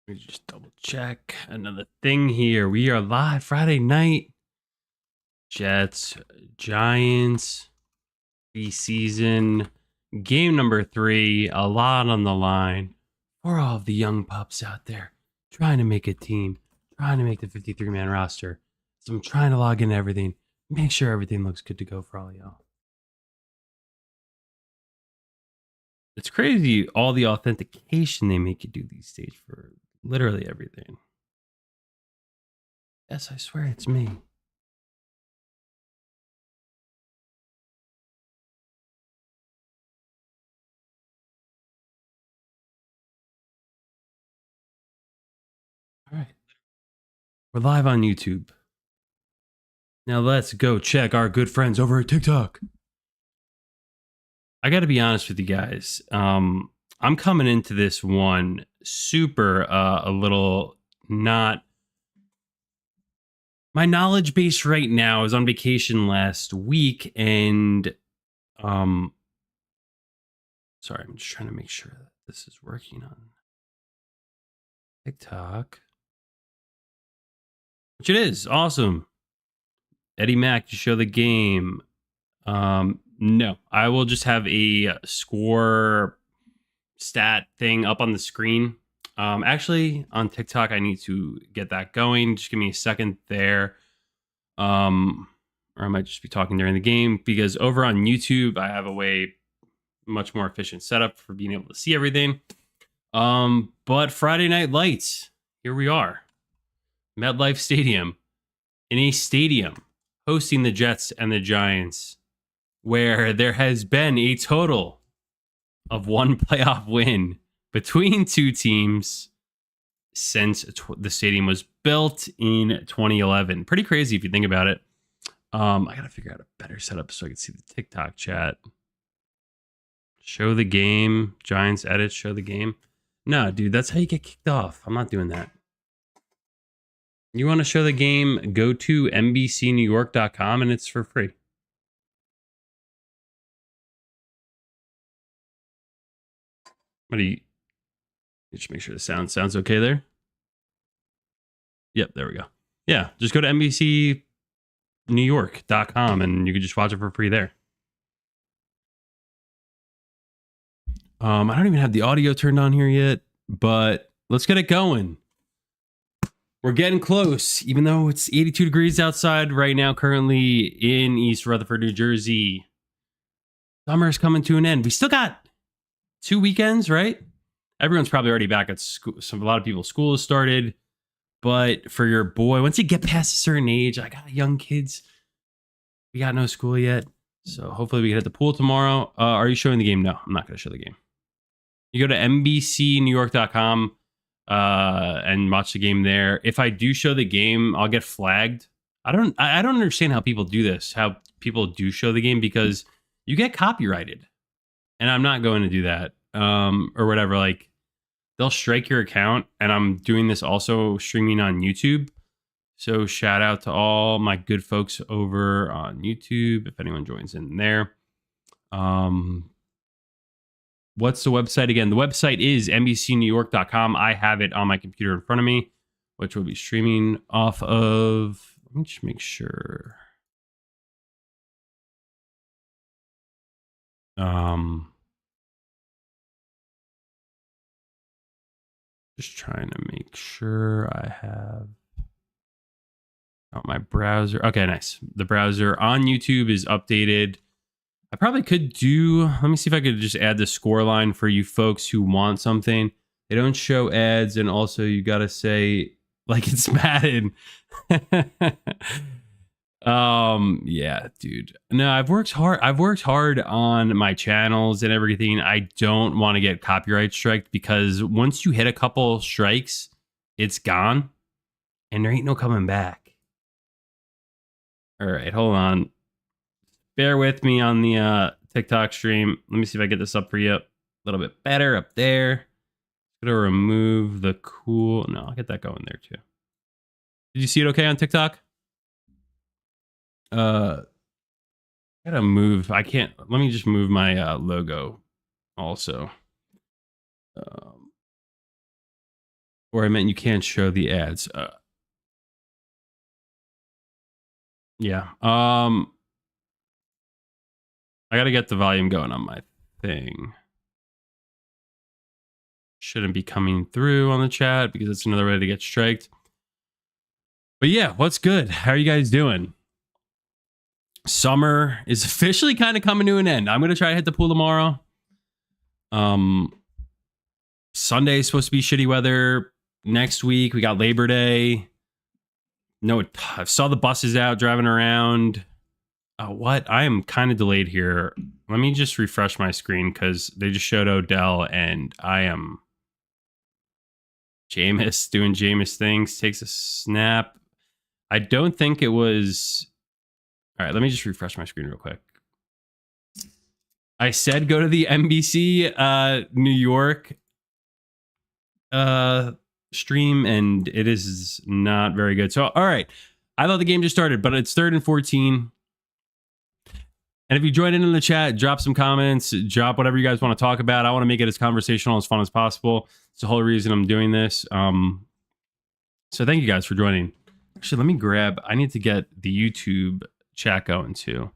Let me just double check another thing here. We are live Friday night. Jets, Giants, preseason, game number 3. A lot on the line for all of the young pups out there trying to make a team, trying to make the 53-man roster. So I'm trying to log in everything, make sure everything looks good to go for all y'all. It's crazy all the authentication they make you do these days for literally everything. Yes, I swear it's me. All right. We're live on YouTube. Now let's go check our good friends over at TikTok. I got to be honest with you guys. I'm coming into this one super a little not. My knowledge base right now is on vacation last week, and sorry, I'm just trying to make sure that this is working on TikTok. Which it is. Awesome. Eddie Mack to show the game. No, I will just have a score stat thing up on the screen. Actually, on TikTok, I need to get that going. Just give me a second there. Or I might just be talking during the game, because over on YouTube, I have a way much more efficient setup for being able to see everything. But Friday Night Lights, here we are. MetLife Stadium, in a stadium hosting the Jets and the Giants, where there has been a total of one playoff win between two teams since the stadium was built in 2011. Pretty crazy if you think about it. I gotta figure out a better setup so I can see the TikTok chat. Show the game. Giants edit, show the game. No, dude, that's how you get kicked off. I'm not doing that. You want to show the game, go to NBCNewYork.com and it's for free. What do you just make sure the sounds okay there? Yep, there we go. Yeah, just go to NBCNewYork.com and you can just watch it for free there. I don't even have the audio turned on here yet, but let's get it going. We're getting close, even though it's 82 degrees outside right now, currently in East Rutherford, New Jersey. Summer's coming to an end. We still got 2 weekends, right? Everyone's probably already back at school. A lot of people's school has started. But for your boy, once you get past a certain age, I got young kids. We got no school yet. So hopefully we can hit the pool tomorrow. Are you showing the game? No, I'm not going to show the game. You go to NBCNewYork.com and watch the game there. If I do show the game, I'll get flagged. I don't understand how people do this, how people do show the game, because you get copyrighted. And I'm not going to do that. Or whatever. Like, they'll strike your account, and I'm doing this also streaming on YouTube. So shout out to all my good folks over on YouTube, if anyone joins in there. What's the website again? The website is NBCNewYork.com. I have it on my computer in front of me, which will be streaming off of. Let me just make sure. Just trying to make sure I have my browser. Okay, nice. The browser on YouTube is updated. I probably could do, let me see if I could just add the score line for you folks who want something. They don't show ads, and also you got to say, like, it's Madden. Yeah, dude. No, I've worked hard on my channels and everything. I don't want to get copyright striked, because once you hit a couple strikes, it's gone and there ain't no coming back. All right, hold on. Bear with me on the TikTok stream. Let me see if I get this up for you a little bit better up there. Gonna remove the cool. No, I'll get that going there too. Did you see it okay on TikTok? Gotta move. I can't. Let me just move my logo also. Or I meant you can't show the ads. Yeah. I got to get the volume going on my thing. Shouldn't be coming through on the chat because it's another way to get striked. But yeah, what's good? How are you guys doing? Summer is officially kind of coming to an end. I'm going to try to hit the pool tomorrow. Sunday is supposed to be shitty weather. Next week, we got Labor Day. No, I saw the buses out driving around. What? I am kind of delayed here. Let me just refresh my screen because they just showed Odell and I am Jameis doing Jameis things. Takes a snap. I don't think it was. All right, let me just refresh my screen real quick. I said go to the NBC New York stream, and it is not very good. So, all right. I thought the game just started, but it's 3rd and 14. And if you join in the chat, drop some comments, drop whatever you guys want to talk about. I want to make it as conversational, as fun as possible. It's the whole reason I'm doing this. So thank you guys for joining. Actually, let me grab, I need to get the YouTube chat going too.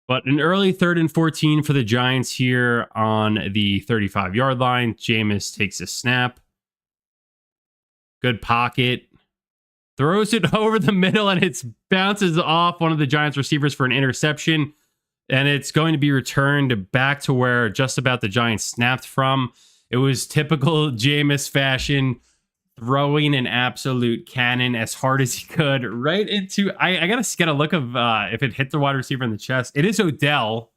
But an early 3rd and 14 for the Giants here on the 35-yard line. Jameis takes a snap. Good pocket. Throws it over the middle and it bounces off one of the Giants receivers for an interception. And it's going to be returned back to where just about the Giants snapped from. It was typical Jameis fashion, throwing an absolute cannon as hard as he could right into... I got to get a look of if it hit the wide receiver in the chest. It is Odell,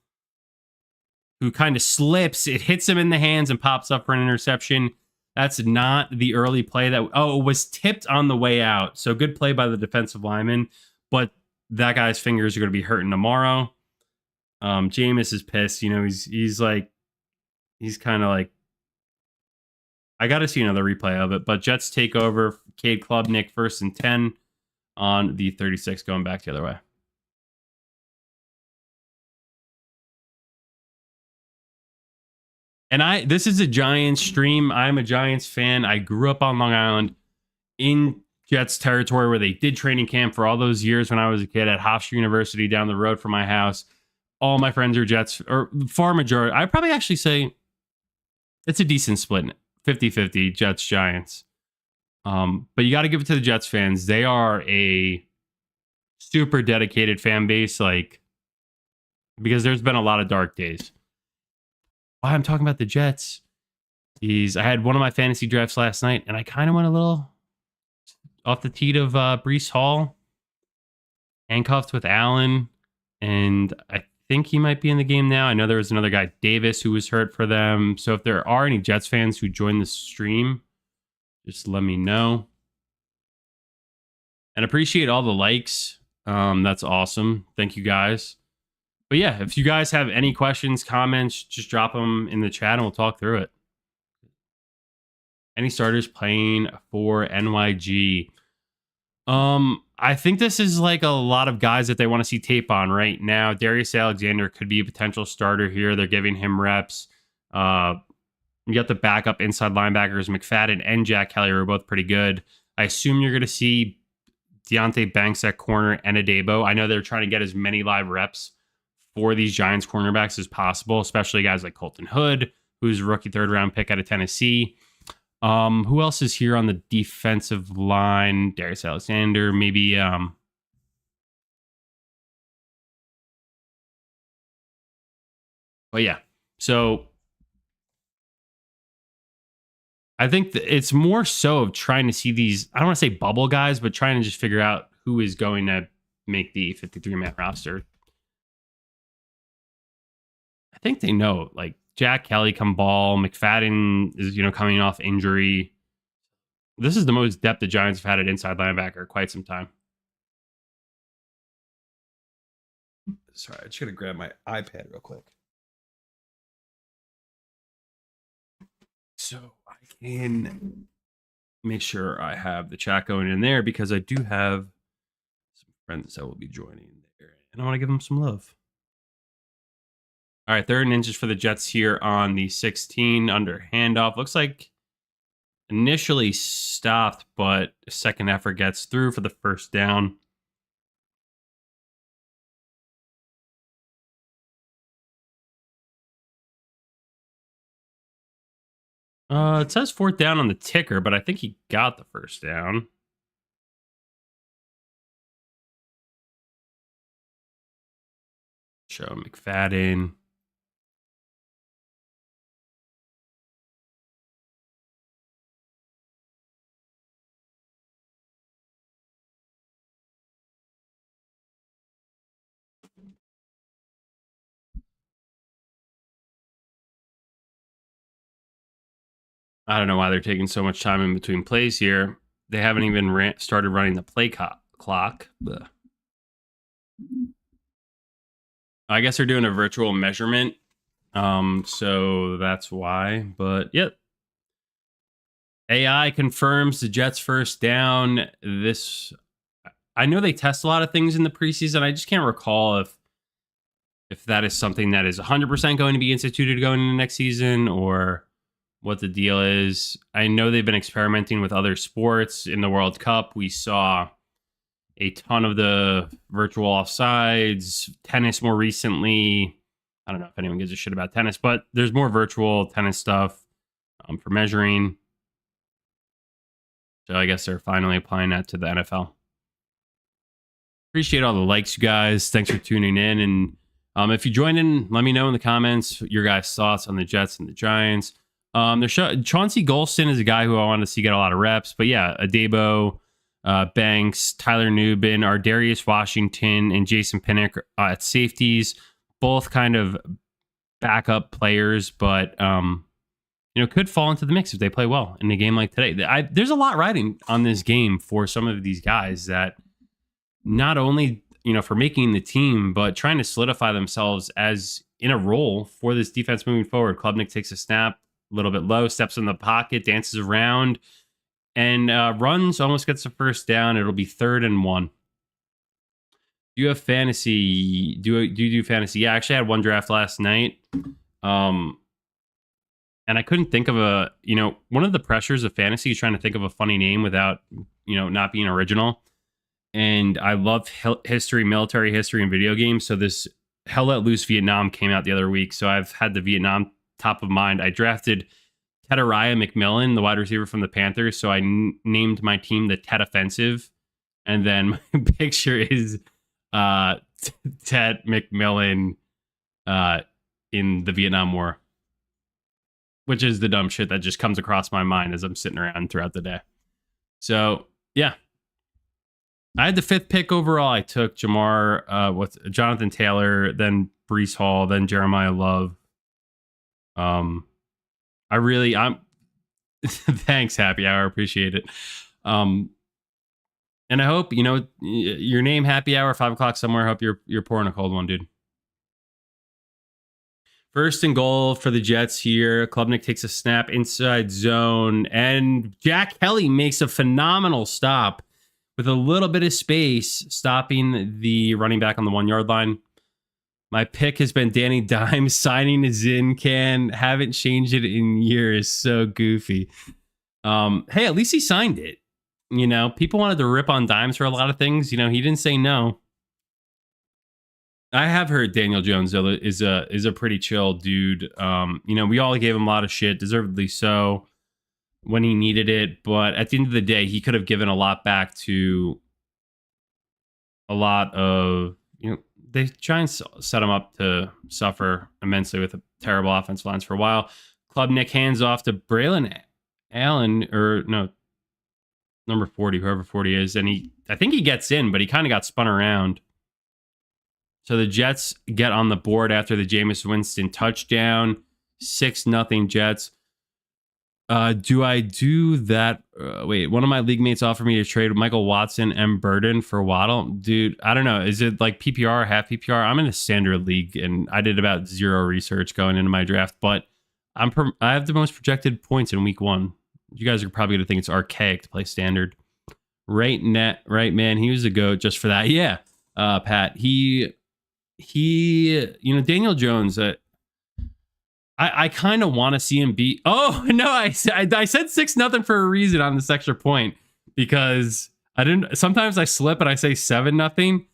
who kind of slips. It hits him in the hands and pops up for an interception. That's not the early play that... Oh, it was tipped on the way out. So good play by the defensive lineman. But that guy's fingers are going to be hurting tomorrow. Jameis is pissed. You know, he's kind of like... I got to see another replay of it. But Jets take over. Cade Klubnik 1st and 10 on the 36, going back the other way. And this is a Giants stream. I'm a Giants fan. I grew up on Long Island in Jets territory where they did training camp for all those years when I was a kid at Hofstra University down the road from my house. All my friends are Jets, or far majority. I'd probably actually say it's a decent split, 50-50 Jets, Giants. But you got to give it to the Jets fans. They are a super dedicated fan base, like, because there's been a lot of dark days. Why I'm talking about the Jets is I had one of my fantasy drafts last night, and I kind of went a little off the teat of Breece Hall, handcuffed with Allen, and I think he might be in the game now. I know there was another guy, Davis, who was hurt for them. So if there are any Jets fans who join the stream, just let me know. And appreciate all the likes. That's awesome. Thank you guys. But yeah, if you guys have any questions, comments, just drop them in the chat and we'll talk through it. Any starters playing for NYG? I think this is like a lot of guys that they want to see tape on right now. Darius Alexander could be a potential starter here. They're giving him reps. You got the backup inside linebackers, McFadden and Jack Kelly are both pretty good. I assume you're going to see Deonte Banks at corner and Adebo. I know they're trying to get as many live reps for these Giants cornerbacks as possible, especially guys like Colton Hood, who's a rookie 3rd-round pick out of Tennessee. Who else is here on the defensive line? Darius Alexander, maybe. But yeah, so I think it's more so of trying to see these, I don't want to say bubble guys, but trying to just figure out who is going to make the 53-man roster. I think they know, like, Jack Kelly can ball. McFadden is, coming off injury. This is the most depth the Giants have had at inside linebacker quite some time. Sorry, I just got to grab my iPad real quick. So I can make sure I have the chat going in there because I do have some friends that will be joining there. And I want to give them some love. All right, 3rd and inches for the Jets here on the 16 under handoff. Looks like initially stopped, but second effort gets through for the first down. It says fourth down on the ticker, but I think he got the first down. Show McFadden. I don't know why they're taking so much time in between plays here. They haven't even started running the play clock. Ugh. I guess they're doing a virtual measurement. So that's why. But yep. AI confirms the Jets first down. I know they test a lot of things in the preseason. I just can't recall if that is something that is 100% going to be instituted going into next season or what the deal is. I know they've been experimenting with other sports. In the World Cup, we saw a ton of the virtual offsides, tennis more recently. I don't know if anyone gives a shit about tennis, but there's more virtual tennis stuff for measuring. So I guess they're finally applying that to the NFL. Appreciate all the likes, you guys. Thanks for tuning in. And if you join in, let me know in the comments your guys' thoughts on the Jets and the Giants. Chauncey Golston is a guy who I want to see get a lot of reps. But yeah, Adebo, Banks, Tyler Nubin, Ardarius Washington, and Jason Pinnock at safeties. Both kind of backup players, but could fall into the mix if they play well in a game like today. There's a lot riding on this game for some of these guys that not only for making the team, but trying to solidify themselves as in a role for this defense moving forward. Klubnik takes a snap, a little bit low, steps in the pocket, dances around, and runs, almost gets the first down. It'll be 3rd and 1. Do you have fantasy? Do you do fantasy? Yeah, I actually had one draft last night. And I couldn't think of one of the pressures of fantasy is trying to think of a funny name without, not being original. And I love military history, and video games. So this Hell Let Loose Vietnam came out the other week. So I've had the Vietnam top of mind. I drafted Tedariah McMillan, the wide receiver from the Panthers. So I named my team the Ted Offensive. And then my picture is Ted McMillan in the Vietnam War, which is the dumb shit that just comes across my mind as I'm sitting around throughout the day. So, yeah. I had the 5th pick overall. I took Jonathan Taylor, then Breece Hall, then Jeremiah Love. I'm thanks, Happy Hour. Appreciate it. And I hope, your name, Happy Hour, 5 o'clock somewhere. I hope you're pouring a cold one, dude. 1st and goal for the Jets here. Klubnik takes a snap inside zone, and Jack Kelly makes a phenomenal stop with a little bit of space, stopping the running back on the 1-yard line. My pick has been Danny Dimes signing a Zin can. Haven't changed it in years. So goofy. Hey, at least he signed it. People wanted to rip on Dimes for a lot of things. He didn't say no. I have heard Daniel Jones though is a pretty chill dude. We all gave him a lot of shit, deservedly so, when he needed it. But at the end of the day, he could have given a lot back to a lot of, they try and set him up to suffer immensely with a terrible offensive lines for a while. Klubnik hands off to Braylon Allen, or no, number 40, whoever 40 is. And I think he gets in, but he kind of got spun around. So the Jets get on the board after the Jameis Winston touchdown. 6-0 Jets. Do I do that? Wait, one of my league mates offered me to trade Michael Watson and Burden for Waddle. Dude, I don't know. Is it like PPR or half PPR? I'm in a standard league, and I did about 0 research going into my draft, but I have the most projected points in week 1. You guys are probably going to think it's archaic to play standard. Right, man. He was a goat just for that. Yeah, Pat. He Daniel Jones, I I kind of want to see him beat. Oh no, I said 6-0 for a reason on this extra point because I didn't. Sometimes I slip and I say 7-0,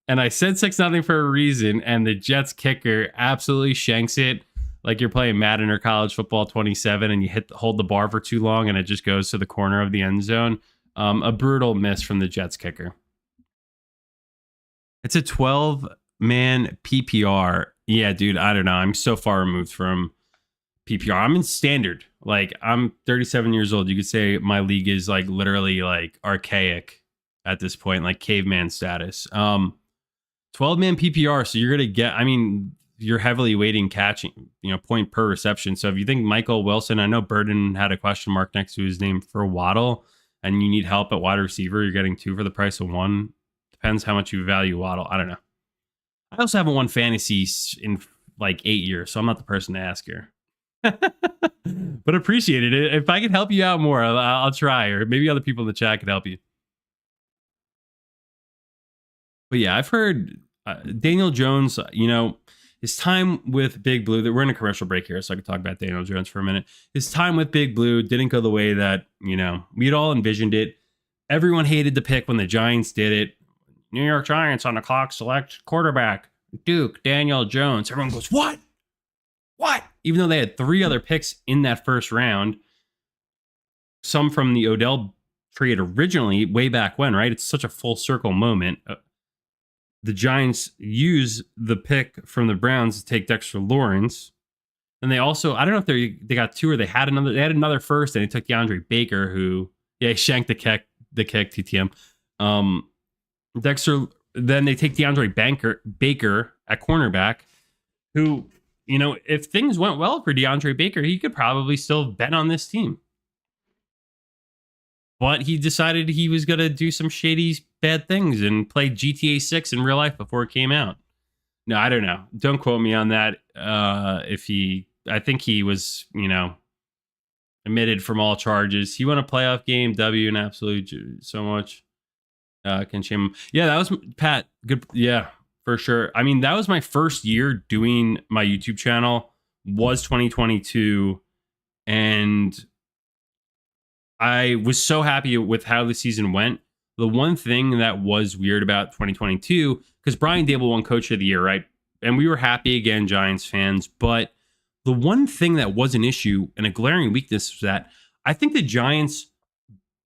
and I said 6-0 for a reason. And the Jets kicker absolutely shanks it like you're playing Madden or college football 27, and you hold the bar for too long, and it just goes to the corner of the end zone. A brutal miss from the Jets kicker. It's a 12-man PPR. Yeah, dude, I don't know. I'm so far removed from PPR. I'm in standard. Like, I'm 37 years old. You could say my league is like literally like archaic at this point, like caveman status. 12-man PPR. So you're going to get, I mean, you're heavily weighting catching, point per reception. So if you think Michael Wilson, I know Burden had a question mark next to his name for Waddle, and you need help at wide receiver, you're getting 2 for the price of 1. Depends how much you value Waddle. I don't know. I also haven't won fantasy in like 8 years, so I'm not the person to ask here. But appreciate it. If I could help you out more, I'll try, or maybe other people in the chat could help you. But yeah, I've heard Daniel Jones, his time with Big Blue, that we're in a commercial break here, so I could talk about Daniel Jones for a minute. His time with Big Blue didn't go the way that, we'd all envisioned it. Everyone hated the pick when the Giants did it. New York Giants on the clock select quarterback, Duke, Daniel Jones. Everyone goes, what? What? Even though they had 3 other picks in that first round, some from the Odell trade originally, way back when, right? It's such a full circle moment. The Giants use the pick from the Browns to take Dexter Lawrence. And they also, I don't know if they got 2 or they had another first, and they took DeAndre Baker, who, he shanked the kick TTM. Dexter, then they take DeAndre Baker at cornerback, who, if things went well for DeAndre Baker, he could probably still bet on this team. But he decided he was going to do some shady, bad things and play GTA 6 in real life before it came out. No, I don't know. Don't quote me on that. I think he was, omitted from all charges. He won a playoff game, W, and absolute so much. Can shame him. Yeah, that was Pat. Good. Yeah, for sure. I mean, that was my first year doing my YouTube channel, was 2022. And I was so happy with how the season went. The one thing that was weird about 2022, because Brian Dable won Coach of the Year, right? And we were happy again, Giants fans. But the one thing that was an issue and a glaring weakness was that I think the Giants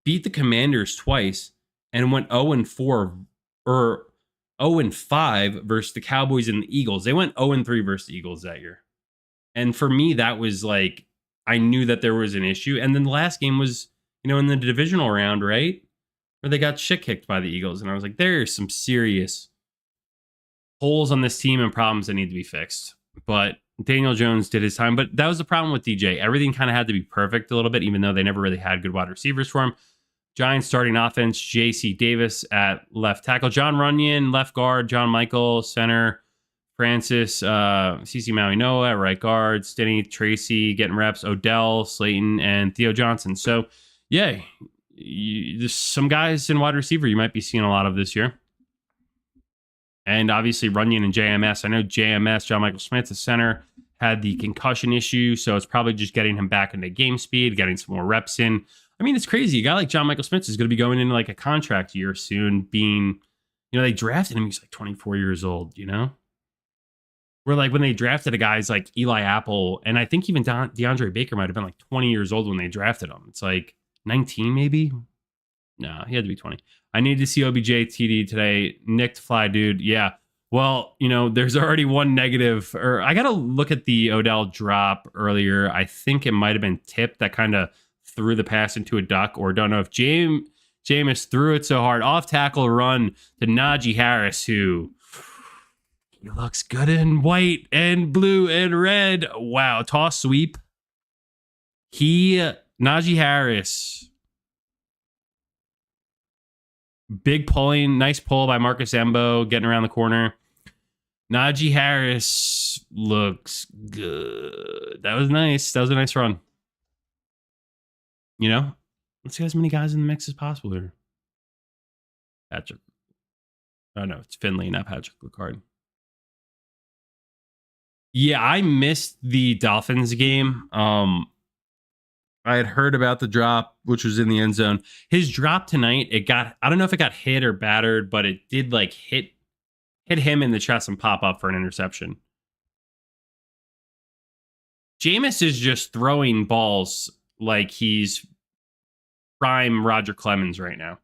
beat the Commanders twice and went 0-4 or 0-5 versus the Cowboys and the Eagles. They went 0-3 versus the Eagles that year. And for me, that was like, I knew that there was an issue. And then the last game was, in the divisional round, right? Where they got shit kicked by the Eagles. And I was like, there's some serious holes on this team and problems that need to be fixed. But Daniel Jones did his time. But that was the problem with DJ. Everything kind of had to be perfect a little bit, even though they never really had good wide receivers for him. Giants starting offense, J.C. Davis at left tackle, John Runyon, left guard, John Michael, center, Francis, CeCe Maui-Noah at right guard, Stinnie Tracy getting reps, Odell, Slayton, and Theo Johnson. So, yeah, there's some guys in wide receiver you might be seeing a lot of this year. And obviously Runyon and JMS. I know JMS, John Michael Smith, the center, had the concussion issue, so it's probably just getting him back into game speed, getting some more reps in. I mean, it's crazy. A guy like John Michael Smith is going to be going into like a contract year soon, being, they drafted him. He's like 24 years old, Where like when they drafted a guys like Eli Apple, and I think even DeAndre Baker might have been like 20 years old when they drafted him. It's like 19 maybe. No, he had to be 20. I need to see OBJ TD today. Nicked fly, dude. Yeah. Well, there's already one negative, or I got to look at the Odell drop earlier. I think it might have been tipped that kind of threw the pass into a duck, or don't know if Jameis threw it so hard. Off tackle run to Najee Harris, who he looks good in white and blue and red. Wow. Toss sweep. Najee Harris. Big pulling, nice pull by Marcus Embo, getting around the corner. Najee Harris looks good. That was nice. That was a nice run. Let's get as many guys in the mix as possible here. Patrick. Oh, no, it's Finley, not Patrick Ricard. Yeah, I missed the Dolphins game. I had heard about the drop, which was in the end zone. His drop tonight, I don't know if it got hit or battered, but it did like hit him in the chest and pop up for an interception. Jameis is just throwing balls like he's prime Roger Clemens right now.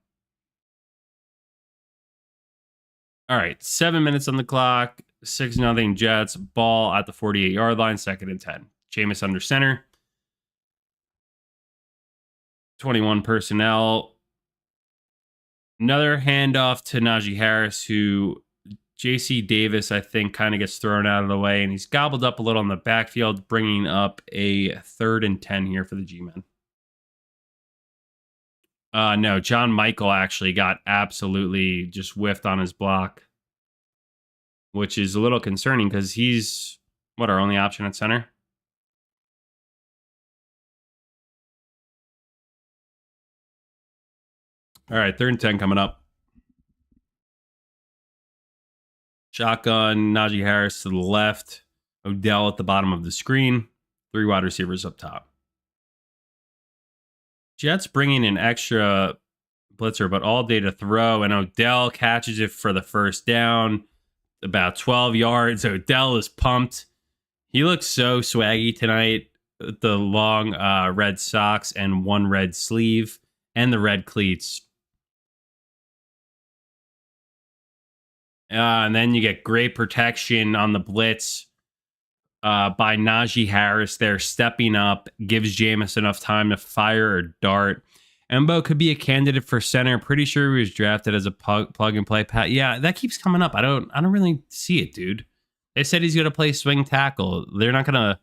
All right, 7 minutes on the clock. 6-0 Jets. Ball at the 48-yard line. 2nd and 10. Jameis under center. 21 personnel. Another handoff to Najee Harris, who JC Davis, I think, kind of gets thrown out of the way, and he's gobbled up a little in the backfield, bringing up a 3rd and 10 here for the G-Men. No, John Michael actually got absolutely just whiffed on his block, which is a little concerning because he's, our only option at center? All right, 3rd and 10 coming up. Shotgun, Najee Harris to the left, Odell at the bottom of the screen, 3 wide receivers up top. Jets bringing an extra blitzer, but all day to throw, and Odell catches it for the 1st down, about 12 yards. Odell is pumped. He looks so swaggy tonight with the long red socks and 1 red sleeve and the red cleats. And then you get great protection on the blitz by Najee Harris there, stepping up, gives Jameis enough time to fire a dart. Embo could be a candidate for center. Pretty sure he was drafted as a plug and play. Pat, yeah, that keeps coming up. I don't really see it, dude. They said he's gonna play swing tackle. They're not gonna.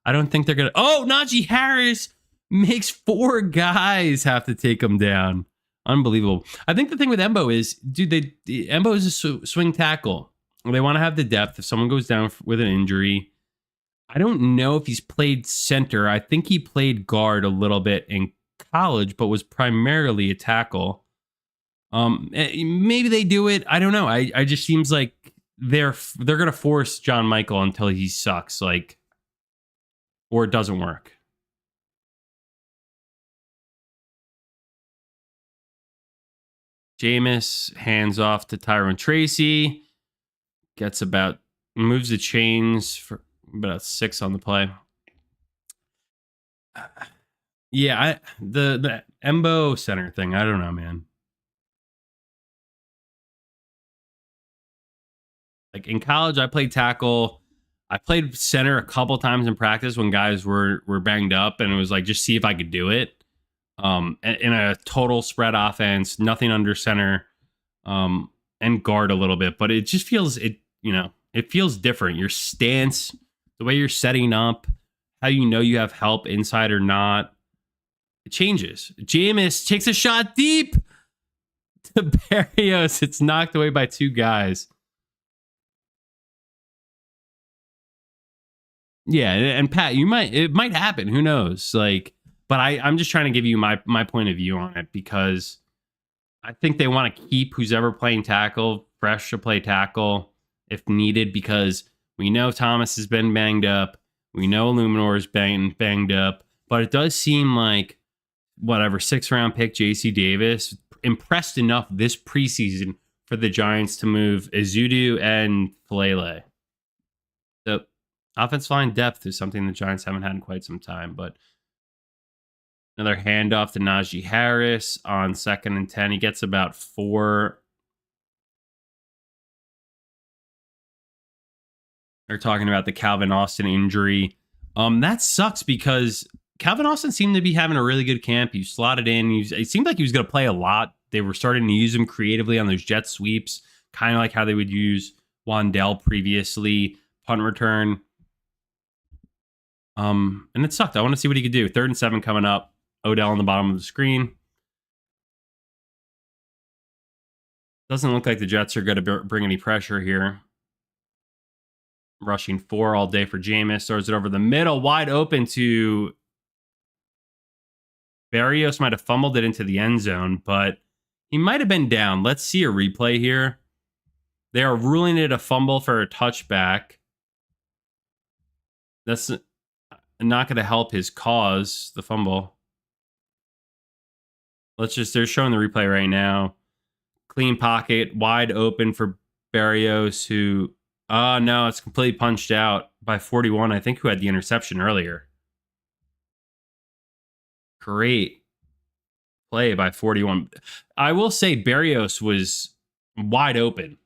I don't think they're gonna. Oh, Najee Harris makes 4 guys have to take him down. Unbelievable. I think the thing with Embo is, dude, Embo is a swing tackle. They want to have the depth. If someone goes down with an injury, I don't know if he's played center. I think he played guard a little bit in college, but was primarily a tackle. Maybe they do it. I don't know. I just seems like they're gonna force John Michael until he sucks, like, or it doesn't work. Jameis hands off to Tyrone Tracy. Moves the chains for about 6 on the play. Yeah, the Embo center thing, I don't know, man. Like in college, I played tackle. I played center a couple times in practice when guys were banged up, and it was like, just see if I could do it. In a total spread offense, nothing under center, and guard a little bit, but it just feels it feels different. Your stance, the way you're setting up, how you have help inside or not, it changes. Jameis takes a shot deep to Berrios. It's knocked away by 2 guys. Yeah, and Pat, it might happen. Who knows? Like, but I'm just trying to give you my point of view on it, because I think they want to keep who's ever playing tackle fresh to play tackle if needed, because we know Thomas has been banged up. We know Illuminor's banged up, but it does seem like 6th-round pick JC Davis impressed enough this preseason for the Giants to move Ezeudu and Falele. So offensive line depth is something the Giants haven't had in quite some time, but another handoff to Najee Harris on 2nd and 10. He gets about 4. They're talking about the Calvin Austin injury. That sucks because Calvin Austin seemed to be having a really good camp. He slotted in. It seemed like he was going to play a lot. They were starting to use him creatively on those jet sweeps, kind of like how they would use Wandell previously, punt return. And it sucked. I want to see what he could do. 3rd and 7 coming up. Odell on the bottom of the screen. Doesn't look like the Jets are going to bring any pressure here. Rushing 4 all day for Jameis. Throws it over the middle, wide open to Berrios. Might have fumbled it into the end zone, but he might have been down. Let's see a replay here. They are ruling it a fumble for a touchback. That's not going to help his cause, the fumble. They're showing the replay right now. Clean pocket, wide open for Barrios, who, no, it's completely punched out by 41, I think, who had the interception earlier. Great play by 41. I will say Barrios was wide open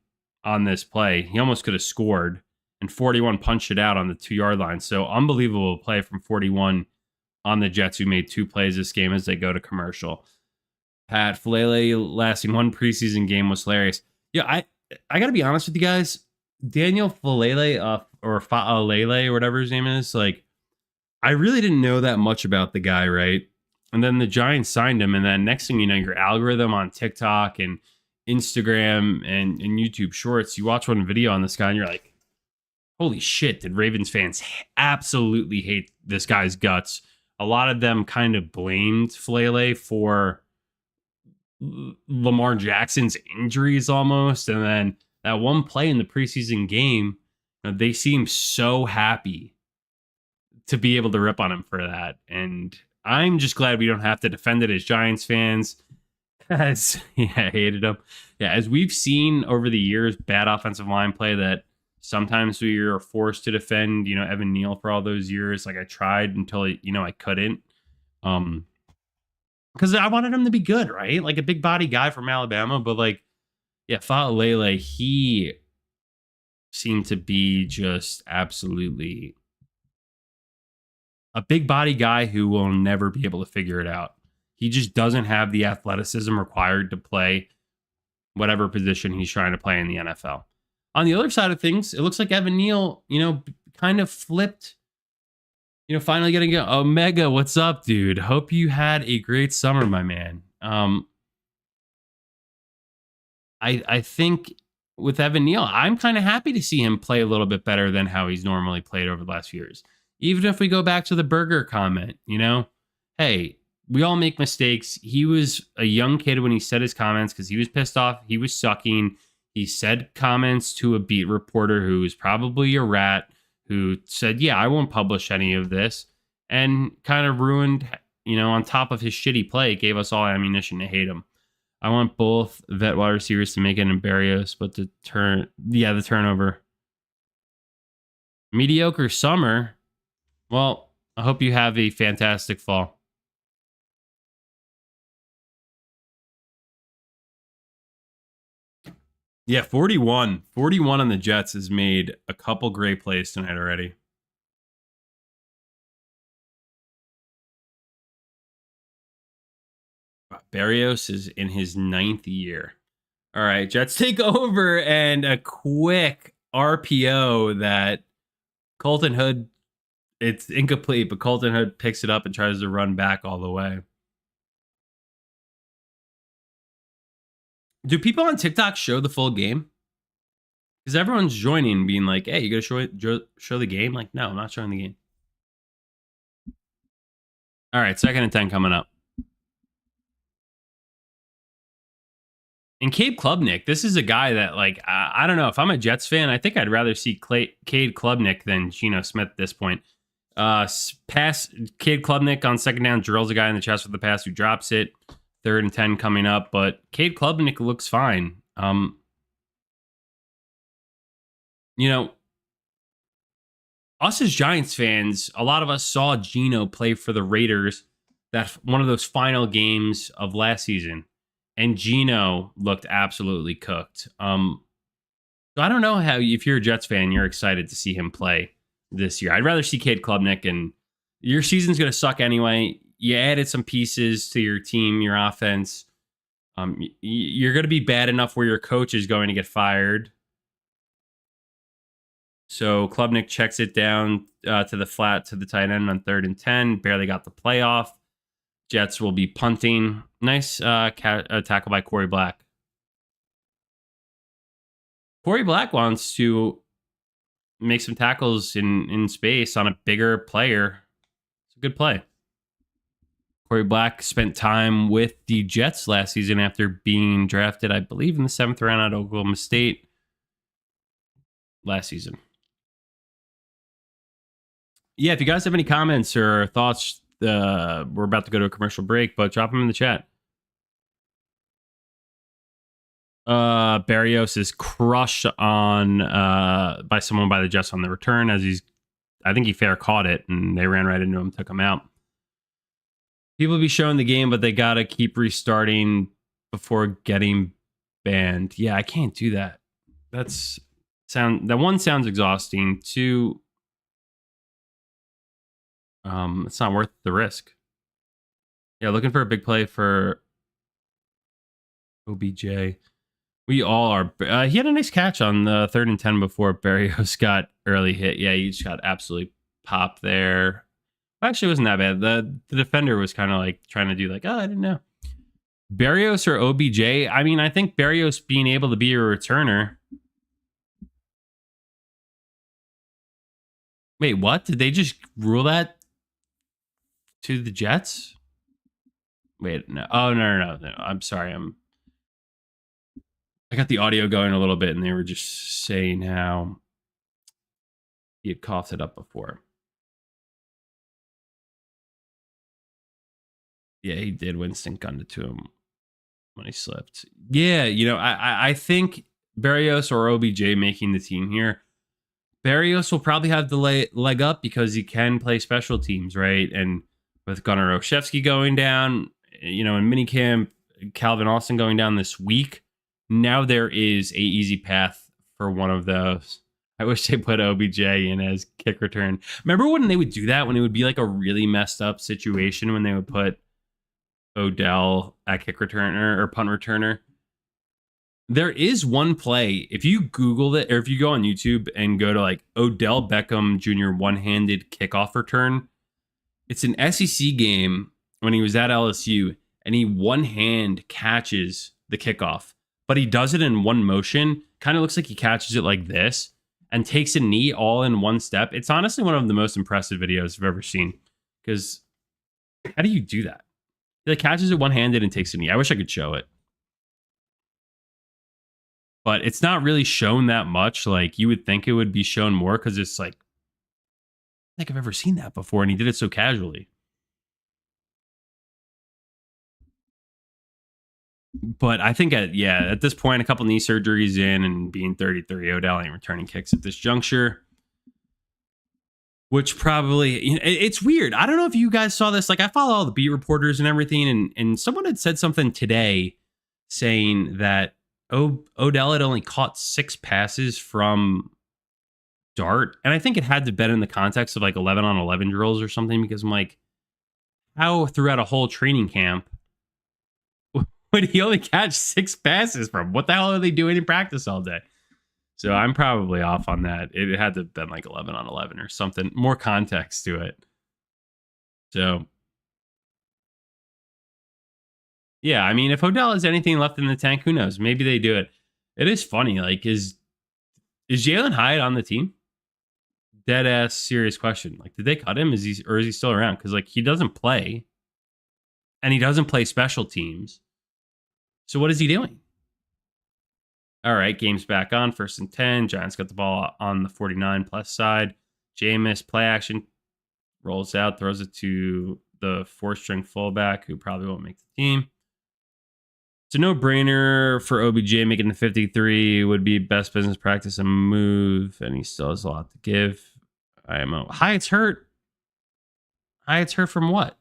on this play. He almost could have scored, and 41 punched it out on the 2-yard line. So unbelievable play from 41 on the Jets, who made 2 plays this game as they go to commercial. Pat Falele lasting 1 preseason game was hilarious. Yeah, I got to be honest with you guys. Daniel Falele, or Faalele, or whatever his name is, like, I really didn't know that much about the guy, right? And then the Giants signed him, and then next thing you know, your algorithm on TikTok and Instagram and YouTube Shorts, you watch one video on this guy, and you're like, holy shit, did Ravens fans absolutely hate this guy's guts? A lot of them kind of blamed Falele for Lamar Jackson's injuries almost. And then that one play in the preseason game, they seem so happy to be able to rip on him for that. And I'm just glad we don't have to defend it as Giants fans. As I hated him. Yeah, as we've seen over the years, bad offensive line play that sometimes we are forced to defend, Evan Neal for all those years. Like, I tried until, I couldn't. Because I wanted him to be good, right? Like a big body guy from Alabama. But, like, yeah, Faalele, he seemed to be just absolutely a big body guy who will never be able to figure it out. He just doesn't have the athleticism required to play whatever position he's trying to play in the NFL. On the other side of things, it looks like Evan Neal, kind of flipped. Finally getting go. Omega, what's up, dude? Hope you had a great summer, my man. I think with Evan Neal, I'm kind of happy to see him play a little bit better than how he's normally played over the last few years. Even if we go back to the burger comment, hey, we all make mistakes. He was a young kid when he said his comments because he was pissed off. He was sucking. He said comments to a beat reporter who was probably a rat, who said, yeah, I won't publish any of this, and kind of ruined, on top of his shitty play, gave us all ammunition to hate him. I want both vet wide receivers to make it in Barrios, but the turnover. Mediocre summer. Well, I hope you have a fantastic fall. Yeah, 41. 41 on the Jets has made a couple great plays tonight already. Barrios is in his 9th year. All right, Jets take over, and a quick RPO that Colton Hood, it's incomplete, but Colton Hood picks it up and tries to run back all the way. Do people on TikTok show the full game? Because everyone's joining, being like, hey, you got to show the game? Like, no, I'm not showing the game. All right, 2nd and 10 coming up. And Cade Klubnik, this is a guy that, like, I don't know. If I'm a Jets fan, I think I'd rather see Cade Klubnik than Geno Smith at this point. Pass Cade Klubnik on 2nd down, drills a guy in the chest with the pass who drops it. 3rd and 10 coming up, but Cade Klubnik looks fine. Us as Giants fans, a lot of us saw Geno play for the Raiders, that one of those final games of last season, and Geno looked absolutely cooked. So I don't know how, if you're a Jets fan, you're excited to see him play this year. I'd rather see Cade Klubnik, and your season's going to suck anyway. You added some pieces to your team, your offense. You're going to be bad enough where your coach is going to get fired. So Klubnik checks it down to the flat to the tight end on 3rd and 10. Barely got the playoff. Jets will be punting. Nice tackle by Corey Black. Corey Black wants to make some tackles in space on a bigger player. It's a good play. Corey Black spent time with the Jets last season after being drafted, I believe, in the 7th round at Oklahoma State last season. Yeah, if you guys have any comments or thoughts, we're about to go to a commercial break, but drop them in the chat. Barrios is crushed on by someone by the Jets on the return as I think he fair caught it and they ran right into him, took him out. People be showing the game, but they gotta keep restarting before getting banned. Yeah, I can't do that. That one sounds exhausting. Two, it's not worth the risk. Yeah, looking for a big play for OBJ. We all are. He had a nice catch on the 3rd and 10 before Barrios got early hit. Yeah, he just got absolutely popped there. Actually, it wasn't that bad. The defender was kind of like trying to do like, oh, I didn't know. Barrios or OBJ? I mean, I think Barrios being able to be a returner. Wait, what? Did they just rule that to the Jets? Wait, no. Oh, no. I'm sorry. I got the audio going a little bit, and they were just saying how he had coughed it up before. Yeah, he did. Winston gunned it to him when he slipped. Yeah, I think Barrios or OBJ making the team here. Barrios will probably have the leg up because he can play special teams, right? And with Gunnar Olszewski going down, in minicamp, Calvin Austin going down this week, now there is a easy path for one of those. I wish they put OBJ in as kick return. Remember when they would do that, when it would be like a really messed up situation when they would put Odell at kick returner or punt returner? There is one play, if you Google it, or if you go on YouTube and go to like Odell Beckham Jr. one-handed kickoff return, it's an SEC game when he was at LSU, and he one-hand catches the kickoff, but he does it in one motion. Kind of looks like he catches it like this and takes a knee all in one step. It's honestly one of the most impressive videos I've ever seen, because how do you do that? He like catches it one-handed and takes a knee. I wish I could show it. But it's not really shown that much. Like, you would think it would be shown more because it's like, I don't think I've ever seen that before, and he did it so casually. But I think, at this point, a couple knee surgeries in and being 33, Odell ain't returning kicks at this juncture. Which probably, it's weird. I don't know if you guys saw this. Like, I follow all the beat reporters and everything, and someone had said something today saying that Odell had only caught 6 passes from Dart. And I think it had to be in the context of like 11 on 11 drills or something, because I'm like, how throughout a whole training camp would he only catch 6 passes from? What the hell are they doing in practice all day? So I'm probably off on that. It had to have been like 11 on 11 or something. More context to it. So, yeah, I mean, if Odell has anything left in the tank, who knows? Maybe they do it. It is funny. Like, is Jalen Hyatt on the team? Dead ass serious question. Like, did they cut him? Is he still around? Because like, he doesn't play, and he doesn't play special teams. So what is he doing? All right, game's back on. 1st and 10. Giants got the ball on the 49 plus side. Jameis, play action, rolls out, throws it to the 4th-string fullback, who probably won't make the team. It's a no-brainer for OBJ. Making the 53 would be best business practice and move, and he still has a lot to give. IMO. Hyatt's hurt. Hyatt's hurt from what?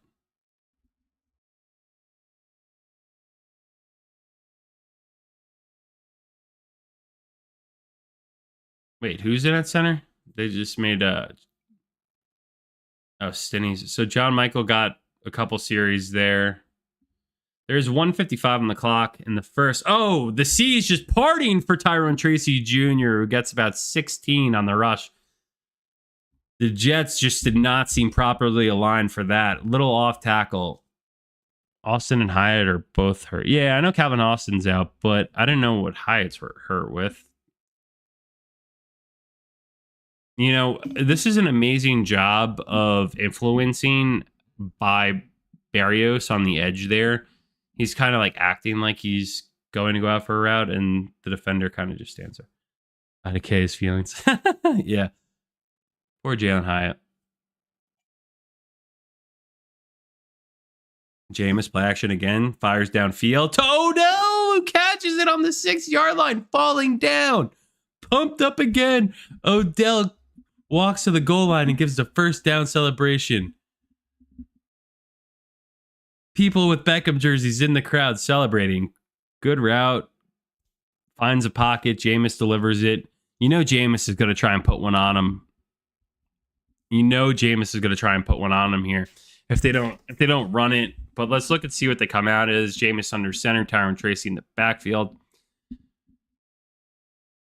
Wait, who's in at center? They just made Stinney's. So John Michael got a couple series there. There's 1:55 on the clock in the first. Oh, the C is just partying for Tyrone Tracy Jr., who gets about 16 on the rush. The Jets just did not seem properly aligned for that. Little off tackle. Austin and Hyatt are both hurt. Yeah, I know Calvin Austin's out, but I didn't know what Hyatt's hurt with. This is an amazing job of influencing by Barrios on the edge there. He's kind of like acting like he's going to go out for a route, and the defender kind of just stands there. Out of his feelings. Yeah. Poor Jalen Hyatt. Jameis play action again. Fires downfield. Oh no! Catches it on the 6-yard line. Falling down. Pumped up again. Odell walks to the goal line and gives the first down celebration. People with Beckham jerseys in the crowd celebrating. Good route. Finds a pocket. Jameis delivers it. You know Jameis is going to try and put one on him. You know Jameis is going to try and put one on him here. If they don't run it. But let's look and see what they come out as. Jameis under center. Tyron Tracy in the backfield.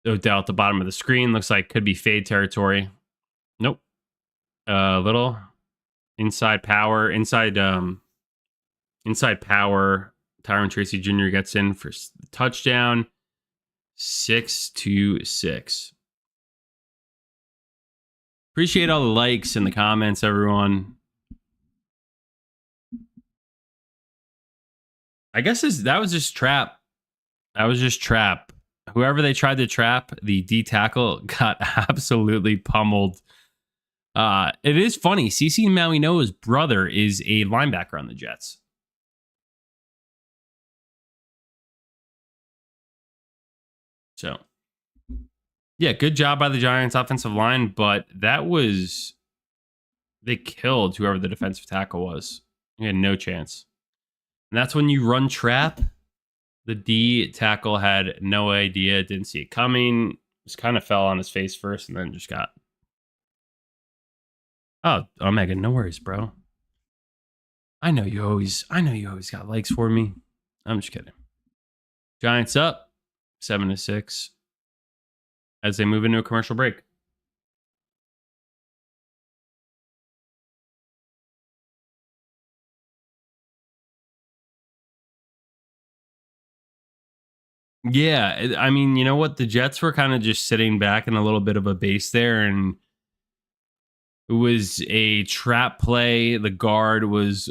Odell at the bottom of the screen. Looks like could be fade territory. Nope. Little inside power. Inside power. Tyron Tracy Jr. gets in for touchdown. 6-6. Appreciate all the likes and the comments, everyone. I guess that was just trap. That was just trap. Whoever they tried to trap, the D tackle got absolutely pummeled. It is funny. CeCe Mauino's brother is a linebacker on the Jets. So, yeah, good job by the Giants offensive line, but they killed whoever the defensive tackle was. He had no chance. And that's when you run trap. The D tackle had no idea, didn't see it coming. Just kind of fell on his face first and then just got. Oh, Omega, no worries, bro. I know you always got likes for me. I'm just kidding. Giants up 7-6 as they move into a commercial break. Yeah, I mean, you know what? The Jets were kind of just sitting back in a little bit of a base there, and it was a trap play. The guard was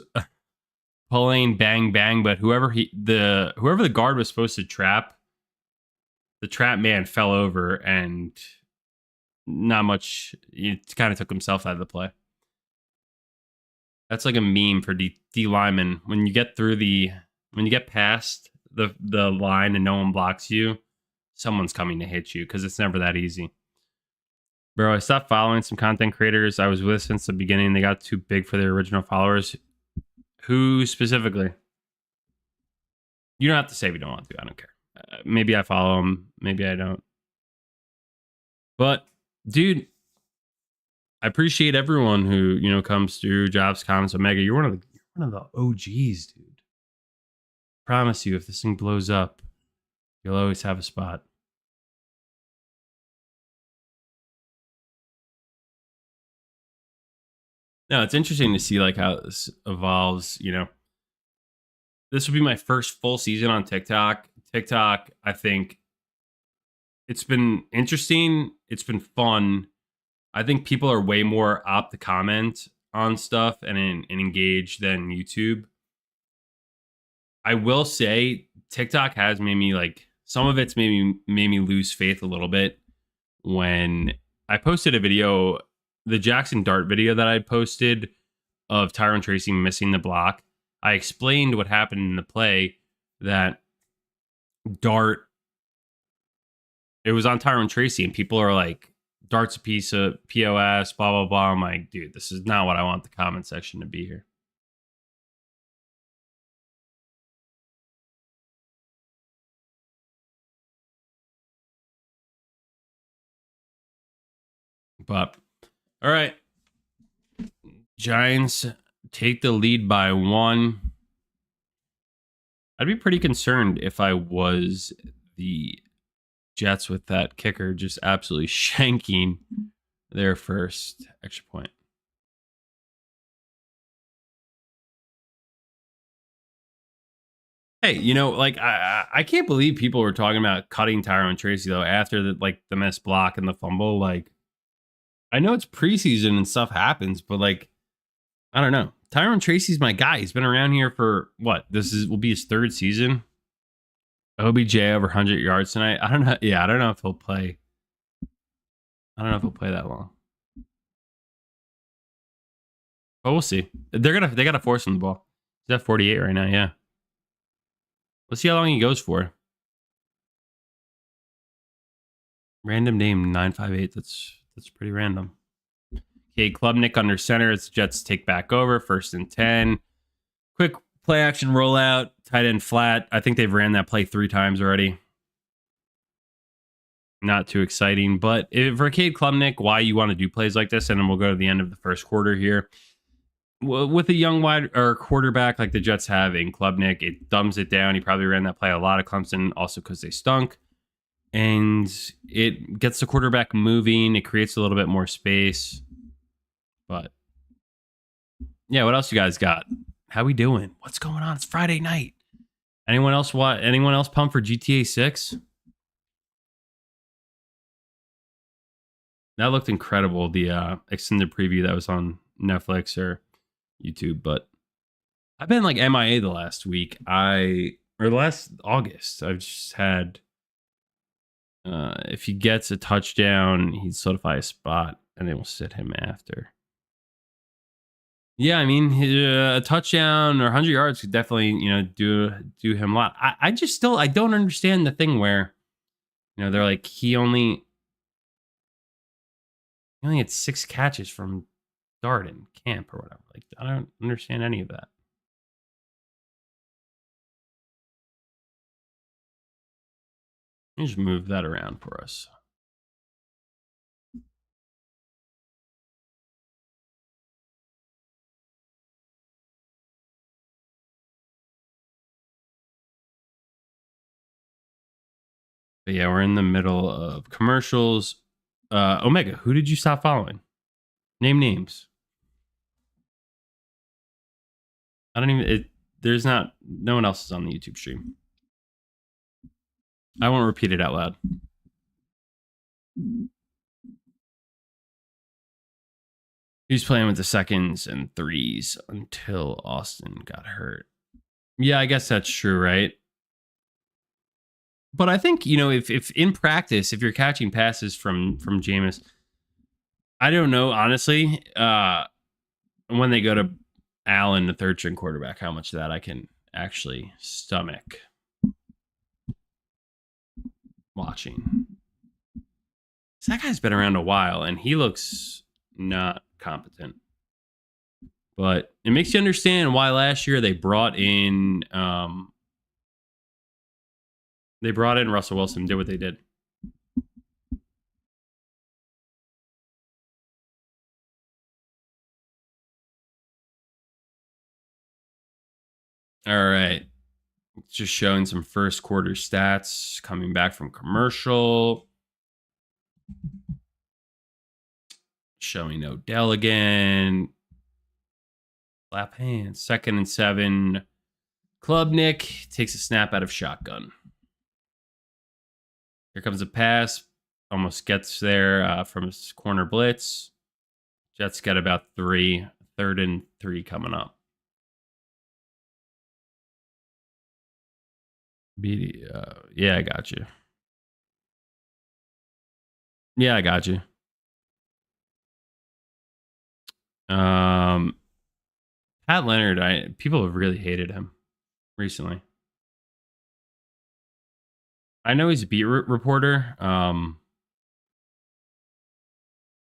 pulling, bang, bang, but whoever the guard was supposed to trap, the trap man fell over, and not much. He kind of took himself out of the play. That's like a meme for D linemen. When you get past the line and no one blocks you, someone's coming to hit you because it's never that easy. Bro, I stopped following some content creators I was with since the beginning. They got too big for their original followers. Who specifically? You don't have to say if you don't want to. I don't care. Maybe I follow them. Maybe I don't. But, dude, I appreciate everyone who comes through, drops comments. Omega, you're one of the OGs, dude. Promise you, if this thing blows up, you'll always have a spot. No, it's interesting to see like how this evolves. This will be my first full season on TikTok. TikTok, I think it's been interesting. It's been fun. I think people are way more apt to comment on stuff and engage than YouTube. I will say TikTok has made me some of it's made me lose faith a little bit. When I posted a video, the Jackson Dart video that I posted of Tyron Tracy missing the block, I explained what happened in the play, that Dart, it was on Tyron Tracy, and people are like, Dart's a piece of POS, blah, blah, blah. I'm like, dude, this is not what I want the comment section to be here. But, all right. Giants take the lead by 1. I'd be pretty concerned if I was the Jets with that kicker just absolutely shanking their first extra point. Hey, I can't believe people were talking about cutting Tyron Tracy though after the missed block and the fumble. I know it's preseason and stuff happens, but I don't know. Tyron Tracy's my guy. He's been around here for what? Will be his 3rd season. OBJ over 100 yards tonight. I don't know. Yeah, I don't know if he'll play. I don't know if he'll play that long. But we'll see. They gotta force him the ball. at 48 right now, yeah. Let's see how long he goes for. Random name 958. That's pretty random. Okay, Klubnik under center. It's Jets take back over. 1st and 10. Quick play action rollout. Tight end flat. I think they've ran that play 3 times already. Not too exciting, but for Cade Klubnik, why you want to do plays like this, and then we'll go to the end of the first quarter here. With a young wide or quarterback like the Jets have in Klubnik, it dumbs it down. He probably ran that play a lot of Clemson, also because they stunk. And it gets the quarterback moving. It creates a little bit more space. But yeah, what else you guys got? How we doing? What's going on? It's Friday night. Anyone else pumped for GTA 6? That looked incredible, the extended preview that was on Netflix or YouTube, but I've been like MIA the last week. The last August. I've just had if he gets a touchdown, he'd solidify a spot, and then we'll sit him after. Yeah, I mean, a touchdown or 100 yards could definitely, do him a lot. I don't understand the thing where, they're like he only had 6 catches from Darden camp or whatever. Like, I don't understand any of that. Let me just move that around for us. But yeah, we're in the middle of commercials. Omega, who did you stop following? Name names. I don't even. No one else is on the YouTube stream. I won't repeat it out loud. He was playing with the 2nds and 3s until Austin got hurt. Yeah, I guess that's true, right? But I think, if in practice, if you're catching passes from Jameis, I don't know, honestly, when they go to Allen, the 3rd-string quarterback, how much of that I can actually stomach watching. So that guy's been around a while, and he looks not competent. But it makes you understand why last year they brought in Russell Wilson, did what they did. All right. Just showing some first quarter stats coming back from commercial. Showing Odell again. Slap hands. 2nd and 7. Klubnik takes a snap out of shotgun. Here comes a pass. Almost gets there from his corner blitz. Jets got about 3. 3rd and 3 coming up. Yeah, I got you. Yeah, I got you. Pat Leonard, people have really hated him recently. I know he's a beat reporter,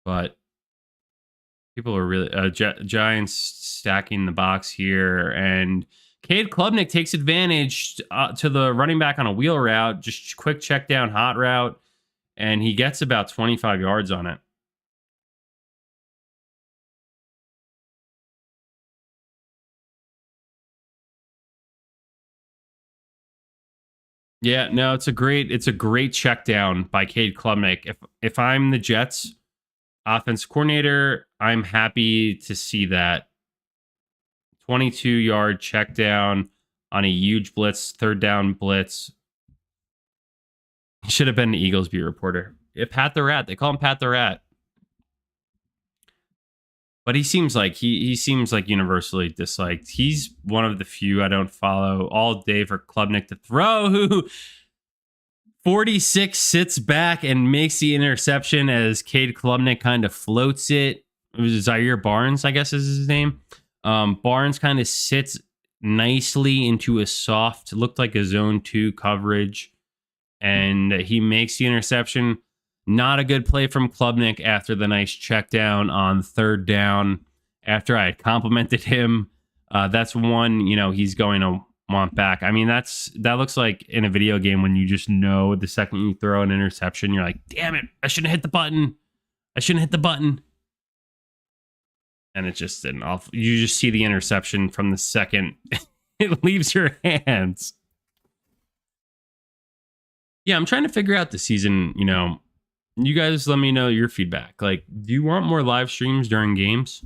but people are really Giants stacking the box here, and Cade Klubnik takes advantage to the running back on a wheel route, just quick check down hot route, and he gets about 25 yards on it. Yeah, no, it's a great check down by Cade Klubnik. If I'm the Jets offense coordinator, I'm happy to see that 22-yard check down on a huge blitz, 3rd down blitz. He should have been the Eagles beat reporter. Pat the Rat. They call him Pat the Rat. But he seems like he seems like universally disliked. He's one of the few I don't follow all day for Klubnik to throw, who 46 sits back and makes the interception as Cade Klubnik kind of floats it. It was Zaire Barnes, I guess is his name. Barnes kind of sits nicely into a soft, looked like a zone 2 coverage, and he makes the interception. Not a good play from Klubnik after the nice check down on third down. After I had complimented him, that's one, he's going to want back. I mean, that looks like in a video game when you just know the second you throw an interception, you're like, damn it, I shouldn't hit the button. And it just didn't. You just see the interception from the second it leaves your hands. Yeah, I'm trying to figure out the season, you guys let me know your feedback. Like, do you want more live streams during games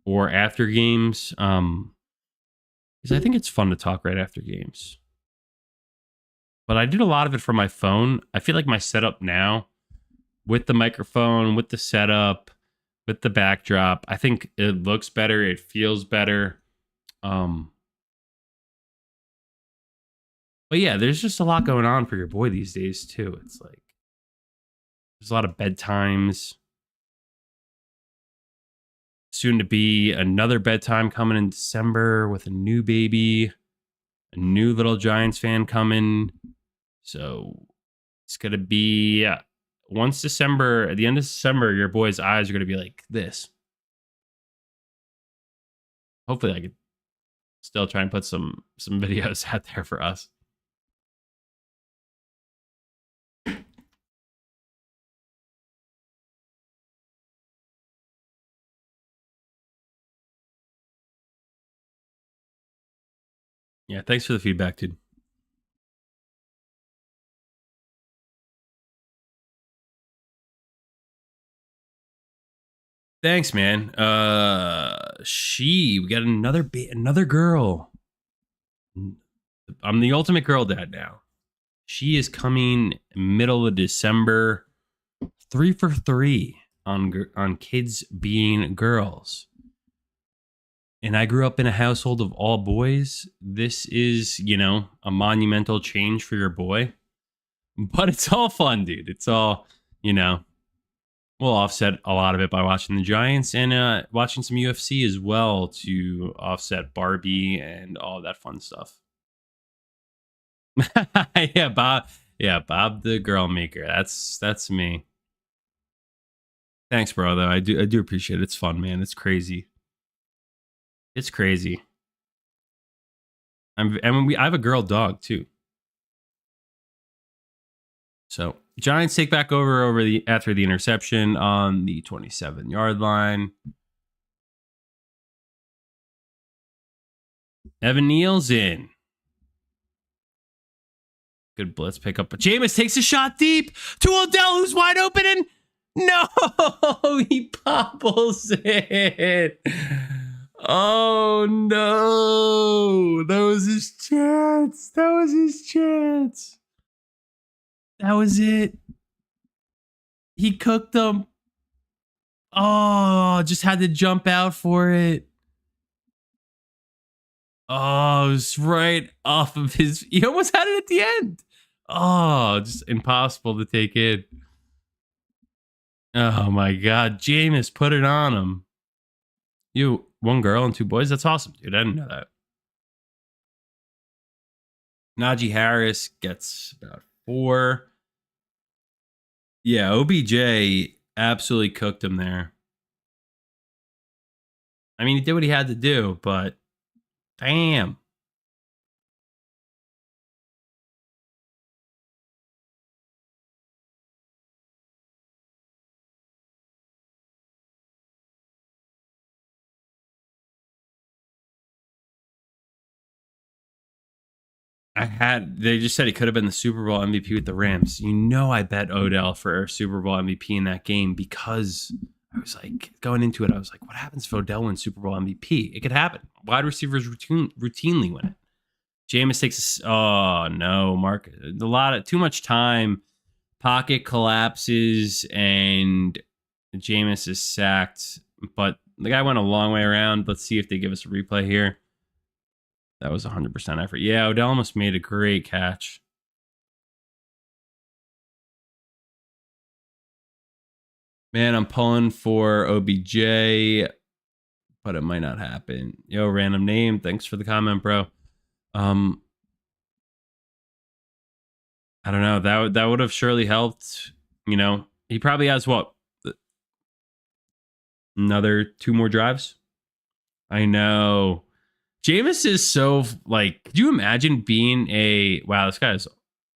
or after games? Because I think it's fun to talk right after games. But I did a lot of it from my phone. I feel like my setup now with the microphone, with the setup, with the backdrop, I think it looks better. It feels better. But yeah, there's just a lot going on for your boy these days too. It's like there's a lot of bedtimes. Soon to be another bedtime coming in December with a new baby, a new little Giants fan coming. So it's going to be once December, at the end of December, your boy's eyes are going to be like this. Hopefully I could still try and put some videos out there for us. Yeah, thanks for the feedback, dude. Thanks, man. We got another girl. I'm the ultimate girl dad now. She is coming middle of December. 3 for 3 on kids being girls. And I grew up in a household of all boys. This is, a monumental change for your boy. But it's all fun, dude. It's all, we'll offset a lot of it by watching the Giants and watching some UFC as well to offset Barbie and all that fun stuff. Yeah, Bob. Yeah, Bob the girl maker. That's me. Thanks, bro. Though I do appreciate it. It's fun, man. It's crazy. It's crazy. I have a girl dog too. So Giants take back over after the interception on the 27-yard line. Evan Neal's in. Good blitz pickup. But Jameis takes a shot deep to Odell, who's wide open, and no, he bobbles it. Oh no, that was his chance. That was it. He cooked them. Oh, just had to jump out for it. Oh, it was right off of his. He almost had it at the end. Oh, just impossible to take in. Oh my God, Jameis put it on him. You, one girl and two boys. That's awesome, dude. I didn't know that. Najee Harris gets about 4. Yeah, OBJ absolutely cooked him there. I mean, he did what he had to do, but damn. They just said he could have been the Super Bowl MVP with the Rams. I bet Odell for Super Bowl MVP in that game because I was like, going into it, I was like, what happens if Odell wins Super Bowl MVP? It could happen. Wide receivers routinely win it. Jameis takes oh no, Mark. Too much time. Pocket collapses and Jameis is sacked. But the guy went a long way around. Let's see if they give us a replay here. That was 100% effort. Yeah, Odell almost made a great catch. Man, I'm pulling for OBJ. but it might not happen. Yo, random name. Thanks for the comment, bro. I don't know. That would have surely helped. You know, he probably has what, another 2 more drives. I know. Jameis is so like. Could you imagine being a wow? This guy has a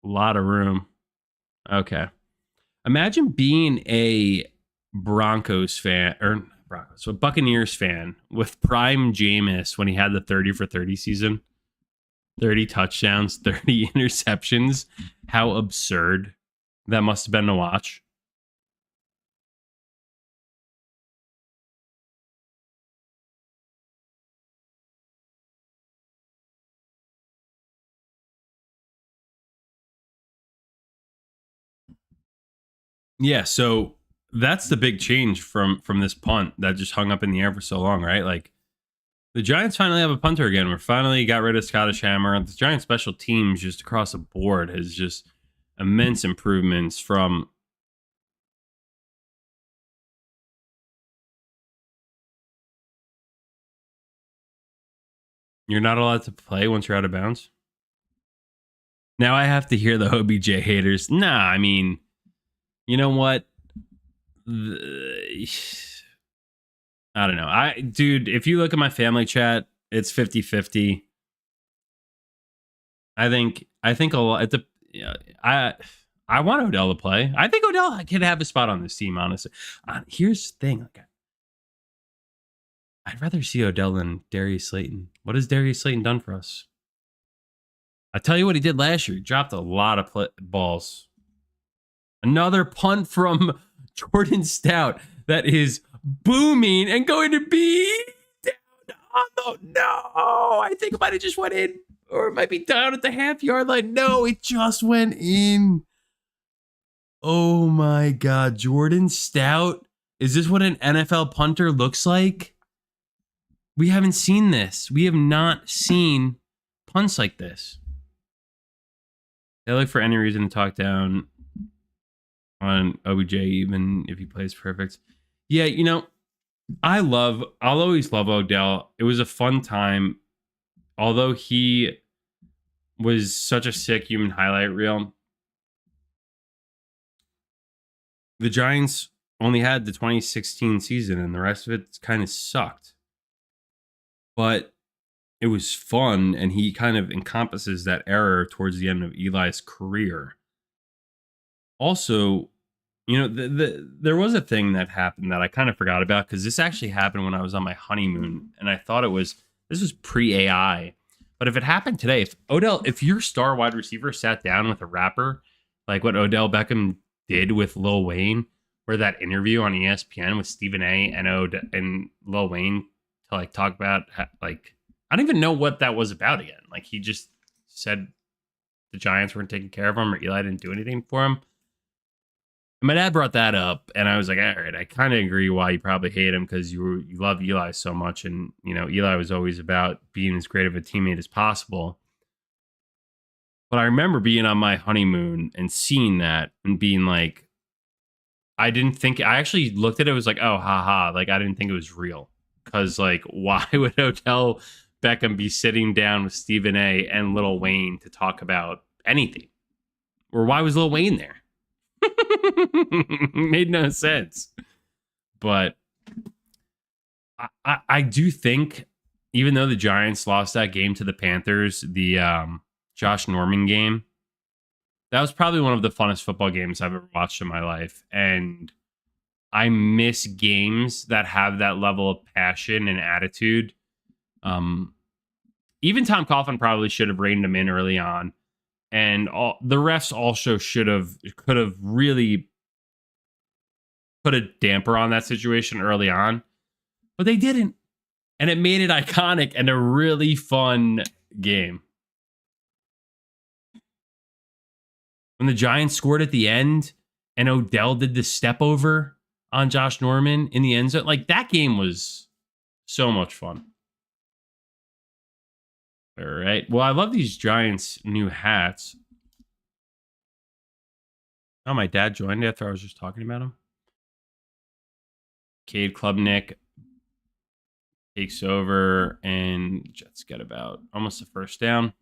lot of room. Okay, imagine being a Broncos fan or Broncos, so Buccaneers fan with prime Jameis when he had the 30 for 30 season, 30 touchdowns, 30 interceptions. How absurd that must have been to watch. Yeah, so that's the big change from this punt that just hung up in the air for so long, right? Like the Giants finally have a punter again. We're finally got rid of Scottish Hammer. The Giants special teams just across the board has just immense improvements from. You're not allowed to play once you're out of bounds. Now I have to hear the OBJ haters. Nah, I mean, you know what? I don't know. Dude, if you look at my family chat, it's 50-50. I think a lot. Yeah, I want Odell to play. I think Odell can have a spot on this team. Honestly, here's the thing. Like, I'd rather see Odell than Darius Slayton. What has Darius Slayton done for us? I tell you what he did last year. He dropped a lot of balls. Another punt from Jordan Stout that is booming and going to be down on the. No, I think it might have just went in. Or it might be down at the half-yard line. No, it just went in. Oh my God. Jordan Stout. Is this what an NFL punter looks like? We haven't seen this. We have not seen punts like this. They look for any reason to talk down on OBJ, even if he plays perfect. Yeah, you know, I'll always love Odell. It was a fun time. Although he was such a sick human highlight reel, the Giants only had the 2016 season and the rest of it kind of sucked. But it was fun, and he kind of encompasses that era towards the end of Eli's career. Also, you know, there was a thing that happened that I kind of forgot about because this actually happened when I was on my honeymoon, and I thought this was pre-AI. But if it happened today, if your star wide receiver sat down with a rapper, like what Odell Beckham did with Lil Wayne, where that interview on ESPN with Stephen A. and Lil Wayne to like talk about like I don't even know what that was about again. Like he just said the Giants weren't taking care of him or Eli didn't do anything for him. And my dad brought that up, and I was like, all right, I kind of agree why you probably hate him because you love Eli so much, and you know Eli was always about being as great of a teammate as possible. But I remember being on my honeymoon and seeing that and being like, I actually looked at it, was like, oh, haha, like I didn't think it was real. Because like, why would Odell Beckham be sitting down with Stephen A. and Lil Wayne to talk about anything? Or why was Lil Wayne there? Made no sense. But I do think, even though the Giants lost that game to the Panthers, the Josh Norman game, that was probably one of the funnest football games I've ever watched in my life. And I miss games that have that level of passion and attitude. Even Tom Coughlin probably should have reined him in early on. And the refs also could have really put a damper on that situation early on, but they didn't. And it made it iconic and a really fun game. When the Giants scored at the end and Odell did the step over on Josh Norman in the end zone, like that game was so much fun. All right. Well, I love these Giants new hats. Oh, my dad joined after I was just talking about him. Cade Klubnik. takes over, and Jets get about almost a first down.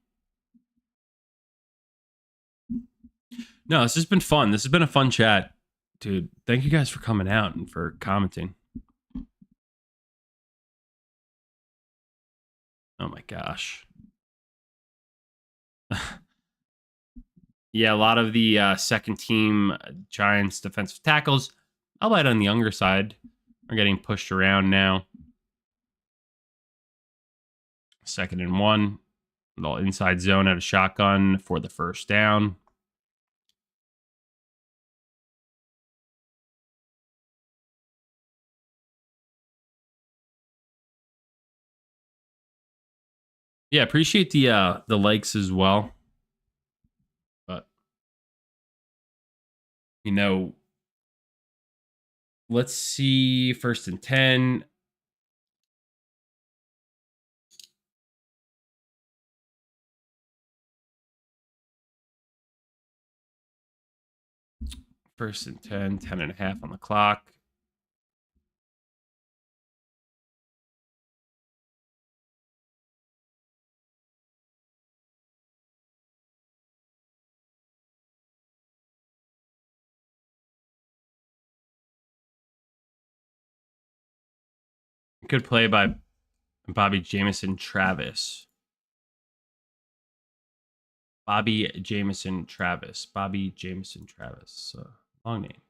No, this has been fun. This has been a fun chat, dude. Thank you guys for coming out and for commenting. Oh my gosh. Yeah, a lot of the second team Giants defensive tackles, albeit on the younger side, are getting pushed around now. 2nd and 1. Little inside zone at a shotgun for the first down. Yeah, appreciate the likes as well. But let's see 1st and 10. First and 10, 10 and a half on the clock. Good play by Bobby Jamison Travis. Bobby Jamison Travis. Long name.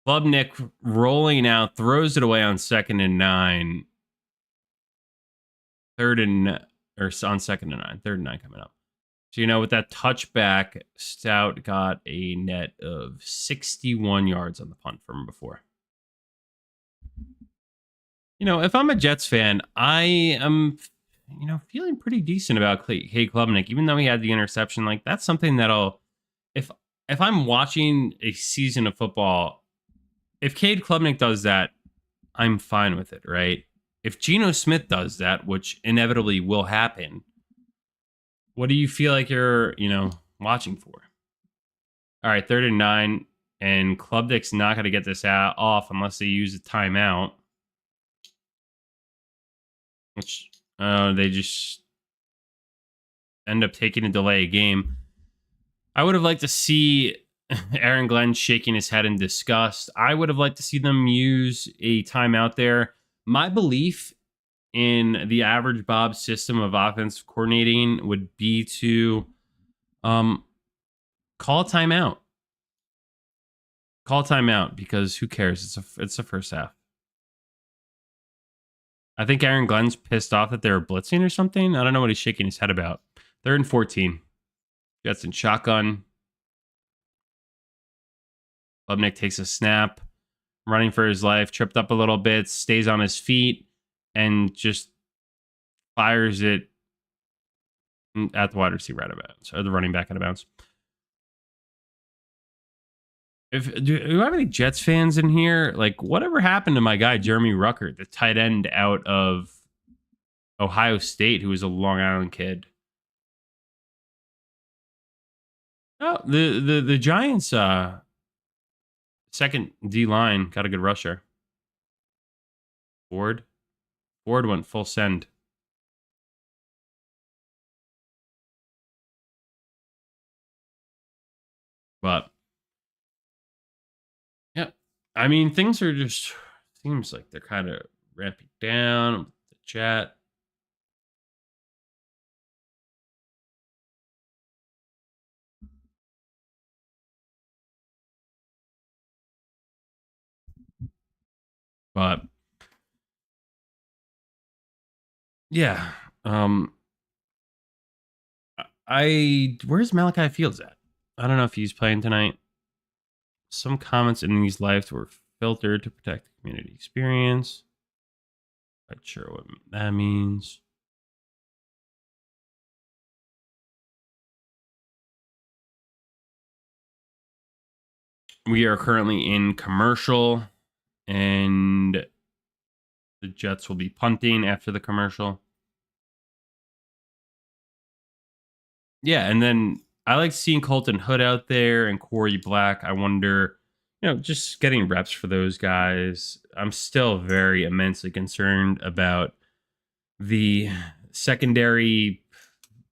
Klubnik rolling out, throws it away on 2nd and 9. On 2nd and 9. 3rd and 9 coming up. So, with that touchback, Stout got a net of 61 yards on the punt from before. If I'm a Jets fan, I am, feeling pretty decent about Cade Klubnik, even though he had the interception. Like, that's something that'll, if I'm watching a season of football, if Cade Klubnik does that, I'm fine with it, right? If Geno Smith does that, which inevitably will happen, what do you feel like you're, watching for? All right, 3rd and 9, and Klubnik's not going to get this off unless they use a timeout, which they just end up taking a delay a game. I would have liked to see Aaron Glenn shaking his head in disgust. I would have liked to see them use a timeout there. My belief in the average Bob system of offensive coordinating would be to call a timeout. Call timeout, because who cares? It's the first half. I think Aaron Glenn's pissed off that they're blitzing or something. I don't know what he's shaking his head about. 3rd and 14. Jets in shotgun. Klubnik takes a snap, running for his life, tripped up a little bit, stays on his feet, and just fires it at the wide receiver out of bounds, or the running back out of bounds. Do you have any Jets fans in here? Like, whatever happened to my guy Jeremy Ruckert, the tight end out of Ohio State, who was a Long Island kid? Oh, the Giants' second D line got a good rusher. Ford went full send. But yeah, I mean, things are just, seems like they're kind of ramping down with the chat. But yeah, where's Malachi Fields at? I don't know if he's playing tonight. Some comments in these lives were filtered to protect the community experience. Not sure what that means. We are currently in commercial, and the Jets will be punting after the commercial. Yeah, and then I like seeing Colton Hood out there and Corey Black. I wonder, just getting reps for those guys. I'm still very immensely concerned about the secondary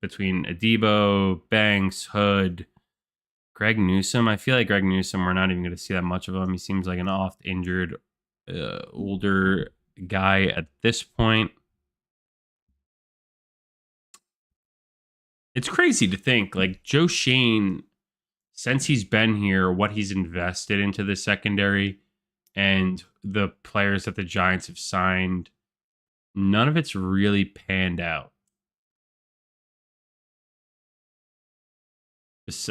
between Adebo, Banks, Hood, Greg Newsome. I feel like Greg Newsome, we're not even going to see that much of him. He seems like an oft injured, older guy at this point. It's crazy to think like Joe Shane, since he's been here, what he's invested into the secondary and the players that the Giants have signed, none of it's really panned out.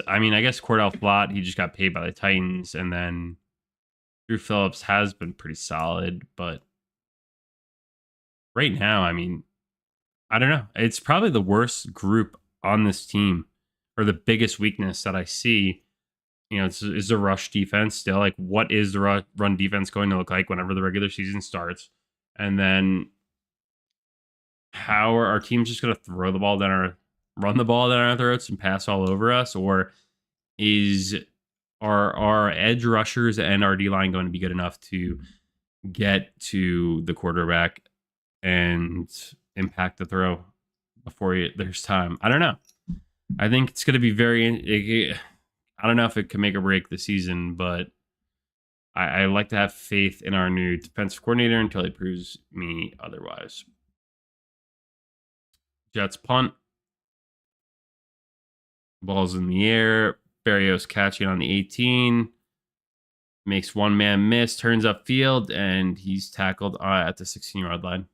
I mean, I guess Cordell Flott, he just got paid by the Titans, and then Drew Phillips has been pretty solid, but right now, I mean, I don't know. It's probably the worst group on this team, or the biggest weakness that I see. Is the rush defense still like what is the run defense going to look like whenever the regular season starts? And then how are our teams just going to run the ball down our throats and pass all over us, or is our edge rushers and our D line going to be good enough to get to the quarterback and impact the throw before there's time? I don't know. I think it's going to be very. I don't know if it can make or break the season, but I like to have faith in our new defensive coordinator until he proves me otherwise. Jets punt. Ball's in the air. Barrios catching on the 18. Makes one man miss, turns upfield, and he's tackled at the 16-yard line.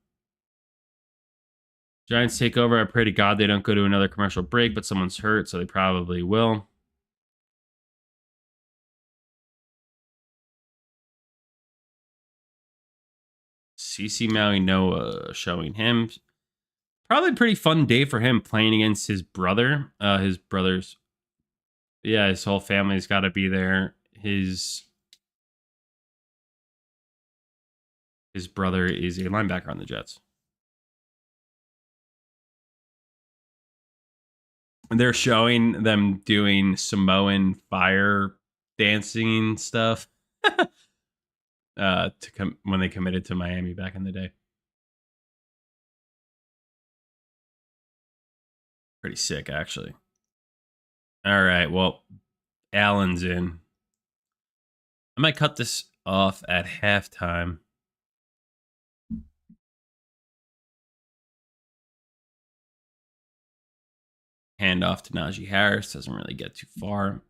Giants take over. I pray to God they don't go to another commercial break, but someone's hurt, so they probably will. CC Maui Noah showing him. Probably a pretty fun day for him playing against his brother. His whole family's got to be there. His brother is a linebacker on the Jets. And they're showing them doing Samoan fire dancing stuff when they committed to Miami back in the day. Pretty sick, actually. All right, well, Allen's in. I might cut this off at halftime. Hand off to Najee Harris. Doesn't really get too far.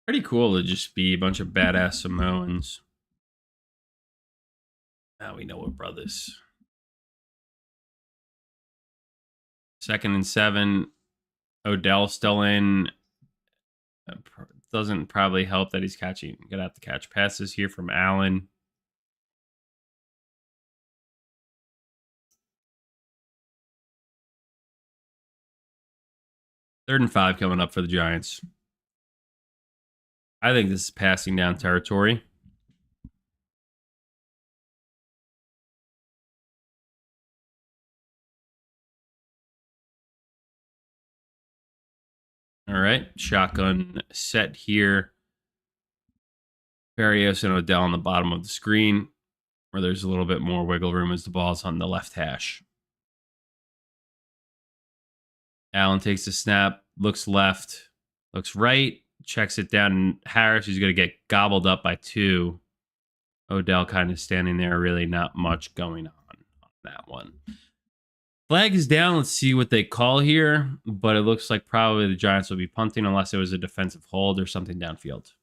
Pretty cool to just be a bunch of badass Samoans. Now we know we're brothers. 2nd and 7. Odell still in. Doesn't probably help that he's gonna have to catch passes here from Allen. Third and 5 coming up for the Giants. I think this is passing down territory. All right, shotgun set here. Barrios and Odell on the bottom of the screen, where there's a little bit more wiggle room as the ball's on the left hash. Allen takes the snap, looks left, looks right, checks it down. And Harris is going to get gobbled up by 2. Odell kind of standing there, really not much going on that one. Flag is down. Let's see what they call here, but it looks like probably the Giants will be punting unless it was a defensive hold or something downfield.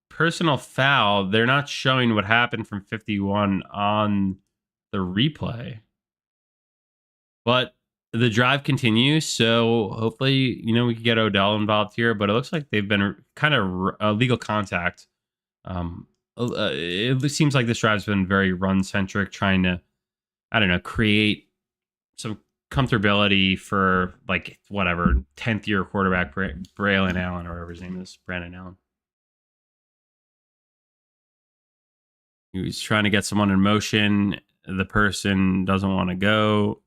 Personal foul. They're not showing what happened from 51 on the replay, but the drive continues. So hopefully, we can get Odell involved here. But it looks like they've been kind of legal contact. It seems like this drive's been very run centric, trying to, create some comfortability for like whatever 10th year quarterback Braylon Allen or whatever his name is, Brandon Allen. He was trying to get someone in motion. The person doesn't want to go.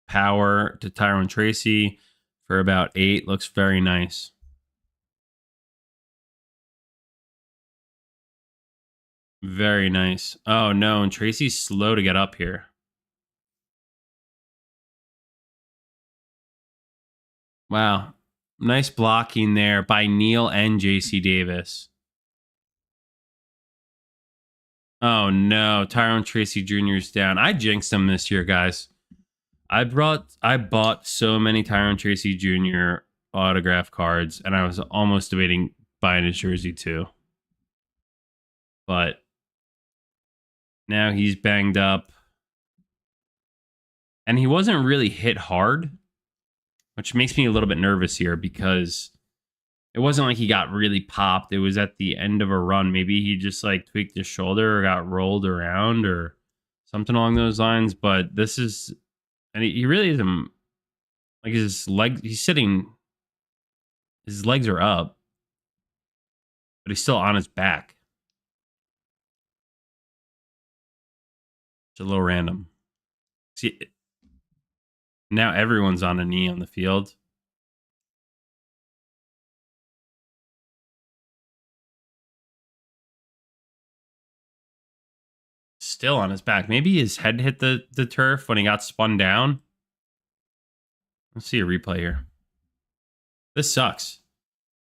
Power to Tyrone Tracy for about 8. Looks very nice. Very nice. Oh, no. And Tracy's slow to get up here. Wow. Nice blocking there by Neal and JC Davis. Oh, no. Tyrone Tracy Jr. is down. I jinxed him this year, guys. I bought so many Tyrone Tracy Jr. autograph cards, and I was almost debating buying his jersey too. But now he's banged up. And he wasn't really hit hard, which makes me a little bit nervous here because it wasn't like he got really popped. It was at the end of a run. Maybe he just like tweaked his shoulder or got rolled around or something along those lines. But this is, and he really isn't like his leg. He's sitting, his legs are up, but he's still on his back. It's a little random. See, now everyone's on a knee on the field. Still on his back. Maybe his head hit the turf when he got spun down. Let's see a replay here. This sucks.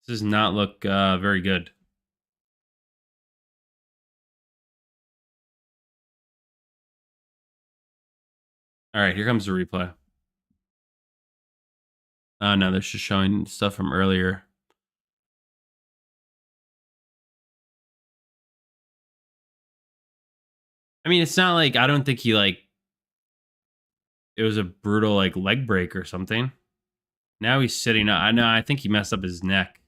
This does not look very good. All right, here comes the replay. Oh, no, they're just showing stuff from earlier. I mean, it's not like, I don't think he like, it was a brutal like leg break or something. Now he's sitting up. I know, I think he messed up his neck.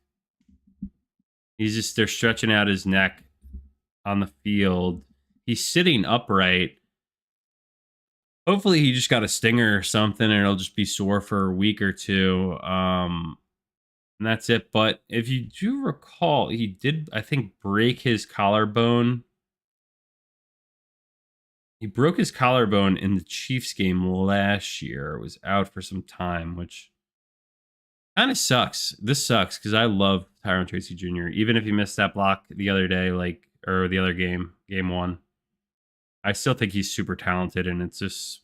They're stretching out his neck on the field. He's sitting upright. Hopefully he just got a stinger or something and it'll just be sore for a week or two. And that's it. But if you do recall, he did, I think, break his collarbone. He broke his collarbone in the Chiefs game last year. It was out for some time, which kind of sucks. This sucks because I love Tyrone Tracy Jr. Even if he missed that block the other day, or the other game, game 1, I still think he's super talented. And it's just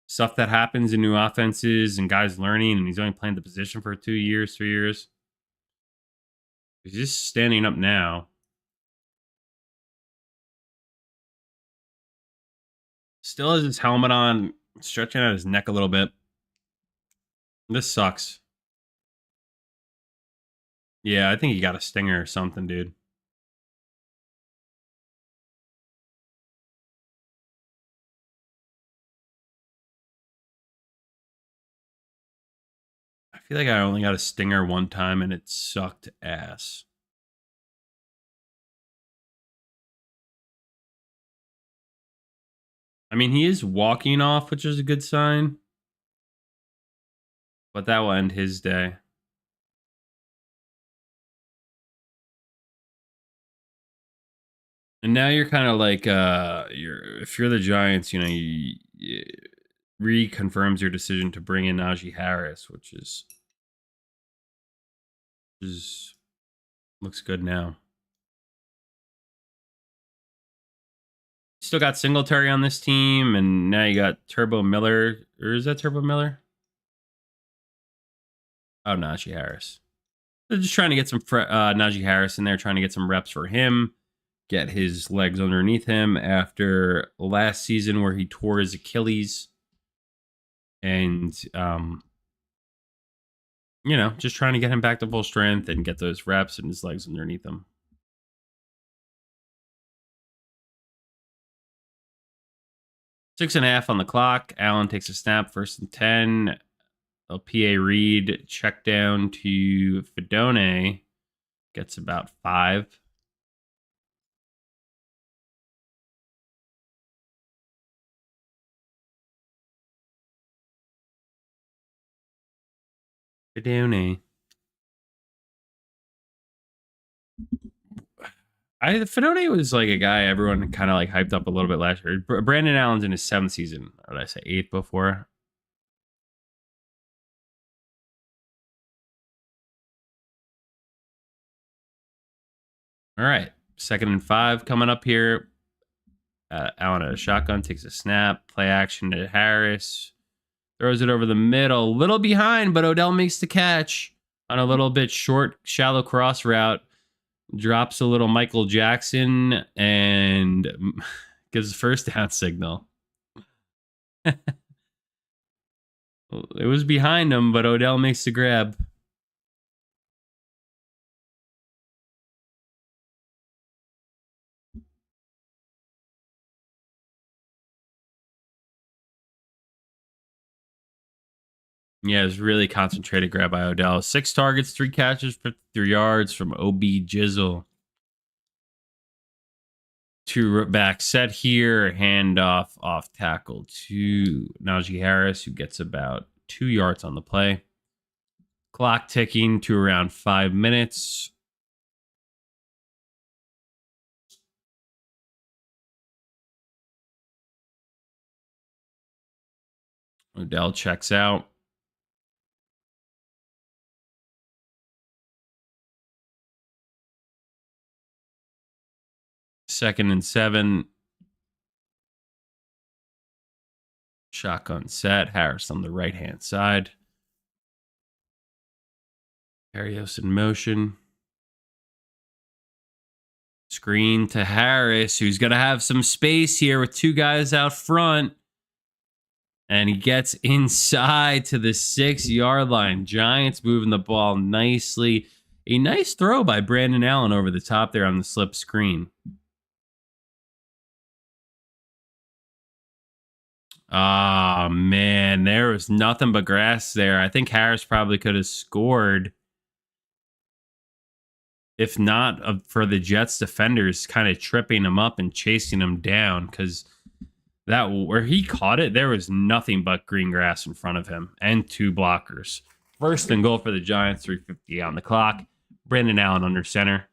stuff that happens in new offenses and guys learning. And he's only playing the position for 2 years, 3 years. He's just standing up now. Still has his helmet on, stretching out his neck a little bit. This sucks. Yeah, I think he got a stinger or something, dude. I feel like I only got a stinger one time and it sucked ass. I mean, he is walking off, which is a good sign. But that will end his day. And now you're kind of like, if you're the Giants, you know, you reconfirms your decision to bring in Najee Harris, which is looks good now. Still got Singletary on this team, and now you got Turbo Miller. Or is that Turbo Miller? Oh, Najee Harris. They're just trying to get some Najee Harris in there, trying to get some reps for him, get his legs underneath him after last season where he tore his Achilles. And, you know, just trying to get him back to full strength and get those reps and his legs underneath him. 6.5 on the clock. Allen takes a snap, 1st and 10. A PA read, check down to Fedone. Gets about 5. Fedone. Fedone was like a guy everyone kind of like hyped up a little bit last year. Brandon Allen's in his 7th season. What did I say? 8th before. All right. 2nd and 5 coming up here. Allen at a shotgun, takes a snap, play action to Harris, throws it over the middle, little behind, but Odell makes the catch on a little bit short, shallow cross route, drops a little Michael Jackson, and gives a first down signal. It was behind him, but Odell makes the grab. Yeah, it was really concentrated grab by Odell. 6 targets, 3 catches for 3 yards from OB Jizzle. 2 back set here, handoff off tackle to Najee Harris, who gets about 2 yards on the play. Clock ticking to around 5 minutes. Odell checks out. Second and 7. Shotgun set. Harris on the right-hand side. Arios in motion. Screen to Harris, who's going to have some space here with 2 guys out front. And he gets inside to the 6-yard line. Giants moving the ball nicely. A nice throw by Brandon Allen over the top there on the slip screen. Oh, man. There was nothing but grass there. I think Harris probably could have scored. If not for the Jets defenders kind of tripping him up and chasing him down, because that where he caught it, there was nothing but green grass in front of him and 2 blockers. 1st and goal for the Giants, 3:50 on the clock. Brandon Allen under center.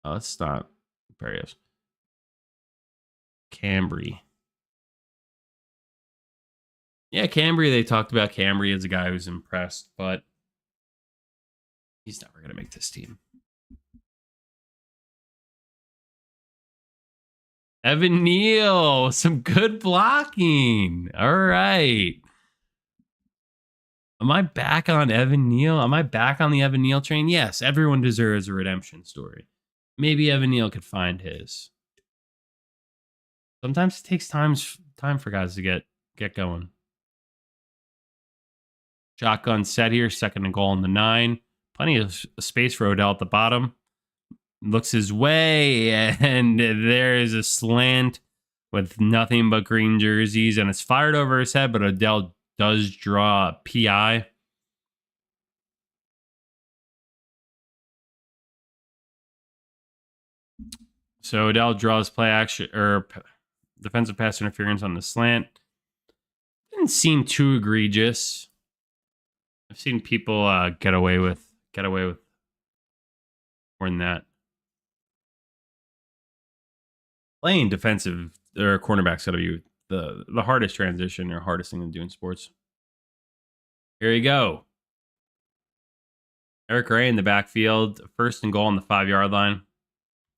Oh, it's not Barrios. Cambry. Yeah, Cambry, they talked about Cambry as a guy who's impressed, but he's never going to make this team. Evan Neal, some good blocking. All right. Am I back on Evan Neal? Am I back on the Evan Neal train? Yes, everyone deserves a redemption story. Maybe Evan Neal could find his. Sometimes it takes time for guys to get going. Shotgun set here, 2nd and goal in the 9. Plenty of space for Odell at the bottom. Looks his way, and there's a slant with nothing but green jerseys, and it's fired over his head, but Odell does draw a PI. So Odell draws play action or defensive pass interference on the slant. Didn't seem too egregious. I've seen people get away with more than that. Playing defensive or cornerback's got to be the hardest transition or hardest thing to do in sports. Here you go. Eric Ray in the backfield, 1st and goal on the 5-yard line.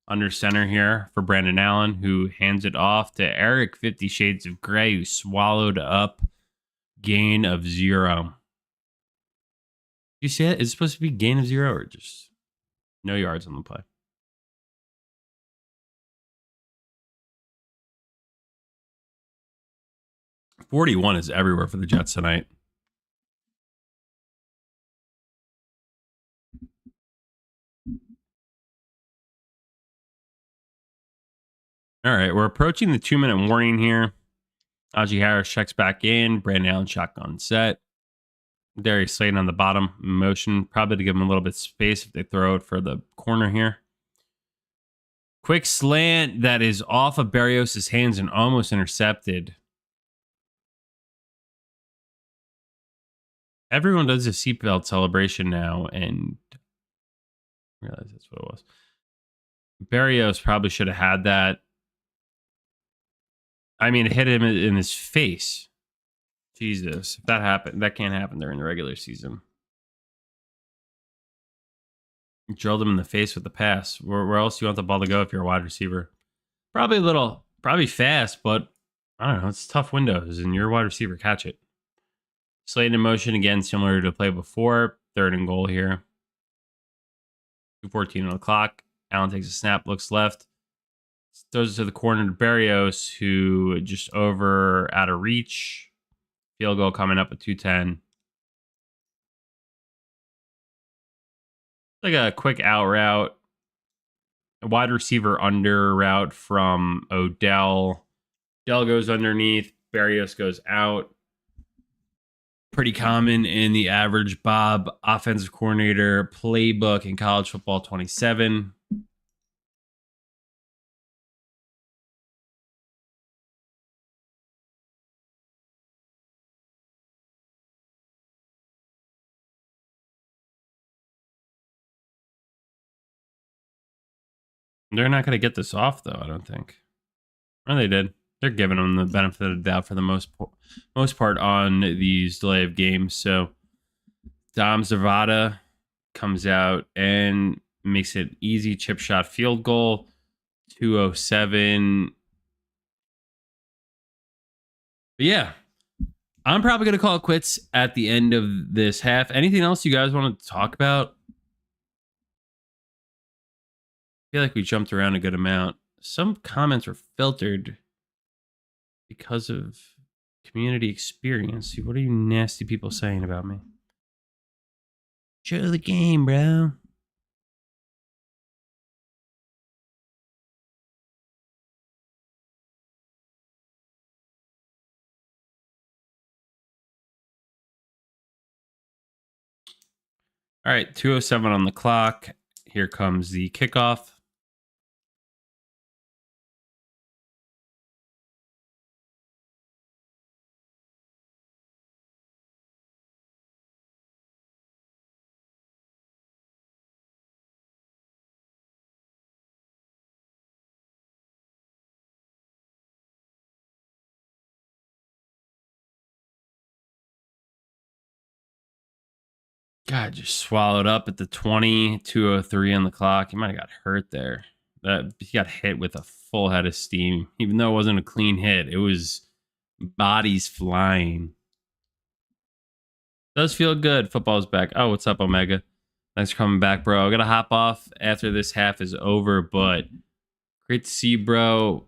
Under center here for Brandon Allen, who hands it off to Eric 50 Shades of Gray, who swallowed up gain of 0. You see it? Is it supposed to be gain of 0 or just no yards on the play? $41 is everywhere for the Jets tonight. All right, we're approaching the 2-minute warning here. Najee Harris checks back in. Brandon Allen shotgun set. Darius Slayton on the bottom, motion, probably to give him a little bit of space if they throw it for the corner here. Quick slant that is off of Barrios' hands and almost intercepted. Everyone does a seatbelt celebration now, and I realize that's what it was. Barrios probably should have had that. I mean, it hit him in his face. Jesus, if that happened, that can't happen during the regular season. Drilled him in the face with the pass. Where else do you want the ball to go if you're a wide receiver? Probably fast, but I don't know. It's tough windows, and you're a wide receiver. Catch it. Slayton in motion again, similar to the play before. 3rd and goal here. 2:14 on the clock. Allen takes a snap, looks left, throws it to the corner to Barrios, who just over out of reach. Field goal coming up at 2:10. Like a quick out route. A wide receiver under route from Odell. Dell goes underneath. Barrios goes out. Pretty common in the average Bob offensive coordinator playbook in college football 27. They're not going to get this off, though, I don't think. Or they did. They're giving them the benefit of the doubt for the most part on these delay of games. So Dom Zavada comes out and makes it easy chip shot field goal. 2:07. But yeah, I'm probably going to call it quits at the end of this half. Anything else you guys want to talk about? I feel like we jumped around a good amount. Some comments were filtered because of community experience. What are you nasty people saying about me? Show the game, bro. All right, 2:07 on the clock. Here comes the kickoff. God, just swallowed up at the 20, 2:03 on the clock. He might have got hurt there. He got hit with a full head of steam, even though it wasn't a clean hit. It was bodies flying. Does feel good. Football's back. Oh, what's up, Omega? Thanks for coming back, bro. I gotta hop off after this half is over, but great to see you, bro.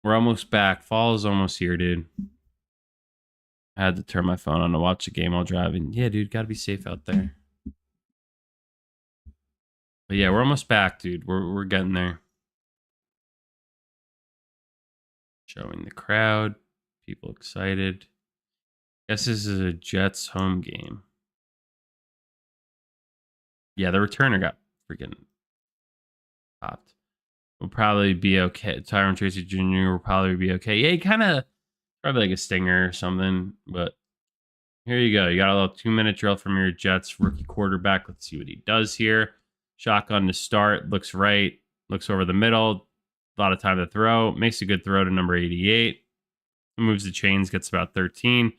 We're almost back. Fall is almost here, dude. I had to turn my phone on to watch the game while driving. Yeah, dude, gotta be safe out there. But yeah, we're almost back, dude. We're getting there. Showing the crowd, people excited. Guess this is a Jets home game. Yeah, the returner got freaking popped. We'll probably be okay. Tyron Tracy Jr. will probably be okay. Yeah, he kind of probably like a stinger or something. But here you go. You got a little 2-minute drill from your Jets rookie quarterback. Let's see what he does here. Shotgun to start. Looks right. Looks over the middle. A lot of time to throw. Makes a good throw to number 88. Moves the chains. Gets about 13.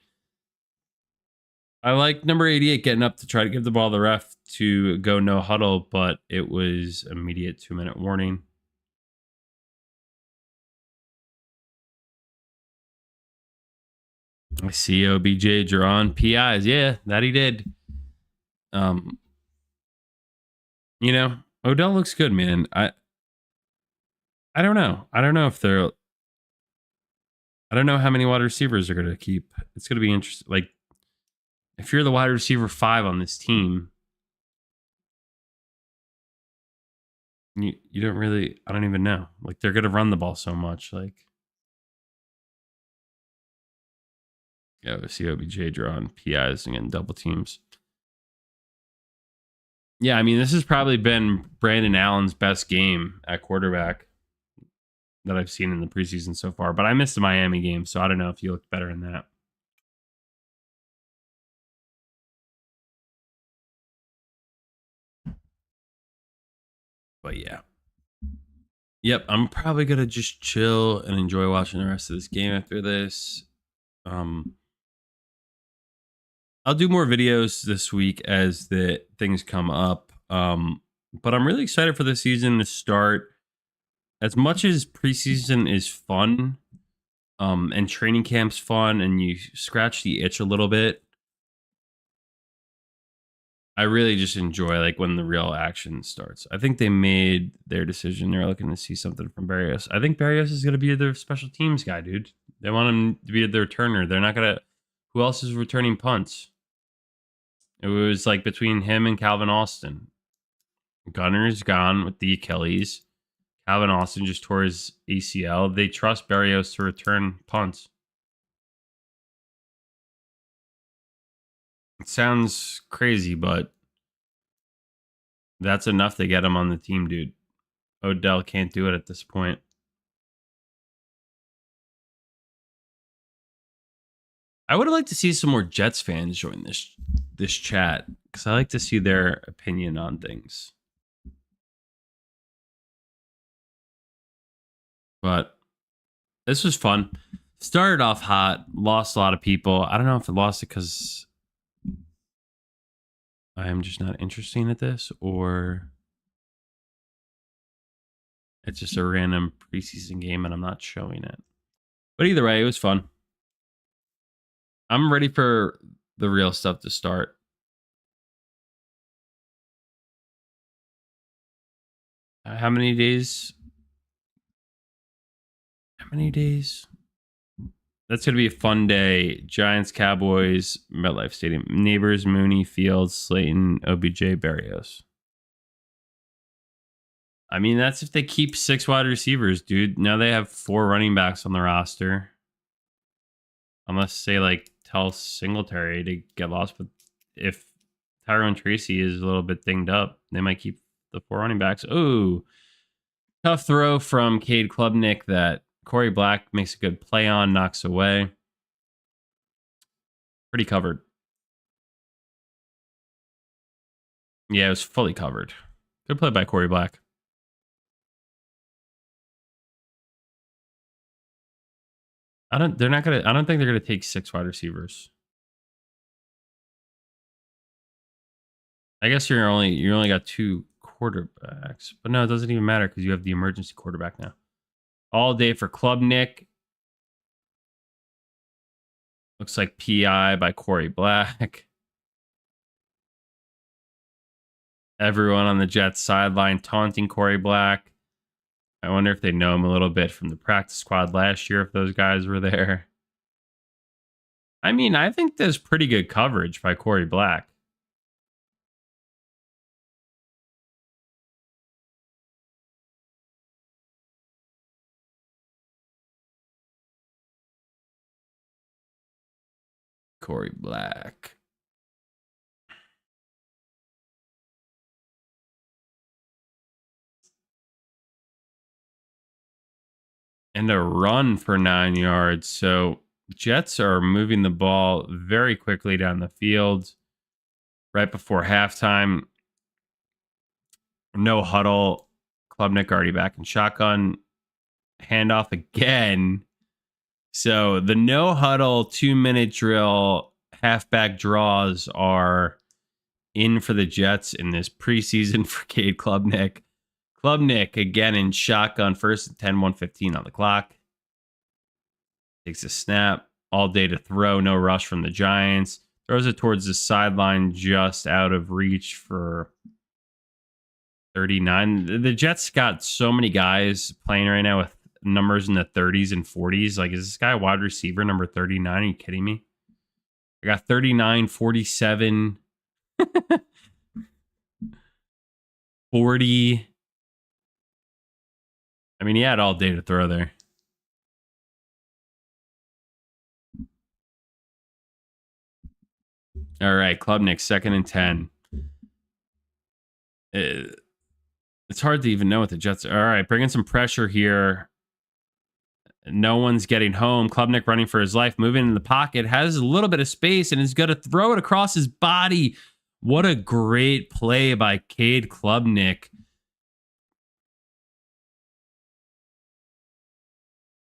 I like number 88 getting up to try to give the ball to the ref to go no huddle, but it was immediate 2-minute warning. I see OBJ drawing PIs. Yeah, that he did. You know, Odell looks good, man. I don't know. I don't know if they're I don't know how many wide receivers they're gonna keep. It's gonna be interesting. Like if you're the wide receiver 5 on this team, you don't really I don't even know. Like they're gonna run the ball so much. Like yeah, we see OBJ drawing PIs and double teams. Yeah, I mean, this has probably been Brandon Allen's best game at quarterback that I've seen in the preseason so far. But I missed the Miami game, so I don't know if he looked better in that. But yeah. Yep, I'm probably gonna just chill and enjoy watching the rest of this game after this. Um, I'll do more videos this week as the things come up. But I'm really excited for the season to start. As much as preseason is fun, and training camp's fun, and you scratch the itch a little bit, I really just enjoy like when the real action starts. I think they made their decision. They're looking to see something from Barrios. I think Barrios is going to be their special teams guy, dude. They want him to be their returner. They're not going to. Who else is returning punts? It was like between him and Calvin Austin. Gunner's gone with the Achilles. Calvin Austin just tore his ACL. They trust Barrios to return punts. It sounds crazy, but that's enough to get him on the team, dude. Odell can't do it at this point. I would have liked to see some more Jets fans join this chat because I like to see their opinion on things. But this was fun. Started off hot, lost a lot of people. I don't know if I lost it because I am just not interested at this or it's just a random preseason game and I'm not showing it. But either way, it was fun. I'm ready for the real stuff to start. How many days? How many days? That's going to be a fun day. Giants, Cowboys, MetLife Stadium. Neighbors, Mooney, Fields, Slayton, OBJ, Barrios. I mean, that's if they keep 6 wide receivers, dude. Now they have 4 running backs on the roster. Unless say like tell Singletary to get lost, but if Tyrone Tracy is a little bit dinged up, they might keep the 4 running backs. Ooh, tough throw from Cade Klubnik that Corey Black makes a good play on, knocks away. Pretty covered. Yeah, it was fully covered. Good play by Corey Black. I don't think they're gonna take 6 wide receivers. I guess you only got 2 quarterbacks. But no, it doesn't even matter because you have the emergency quarterback now. All day for Klubnik. Looks like PI by Corey Black. Everyone on the Jets sideline taunting Corey Black. I wonder if they know him a little bit from the practice squad last year, if those guys were there. I mean, I think there's pretty good coverage by Corey Black. Corey Black. And a run for 9 yards. So Jets are moving the ball very quickly down the field. Right before halftime, no huddle. Klubnik already back in shotgun. Handoff again. So the no huddle 2-minute drill halfback draws are in for the Jets in this preseason for Cade Klubnik. Klubnik again in shotgun, first and 10, 1:15 on the clock. Takes a snap, all day to throw, no rush from the Giants. Throws it towards the sideline, just out of reach for 39. The Jets got so many guys playing right now with numbers in the 30s and 40s. Like, is this guy wide receiver number 39? Are you kidding me? I got 39, 47, 40. I mean, he had all day to throw there. All right, Klubnik, 2nd and 10. It's hard to even know what the Jets are. All right, bringing some pressure here. No one's getting home. Klubnik running for his life, moving in the pocket, has a little bit of space, and is going to throw it across his body. What a great play by Cade Klubnik.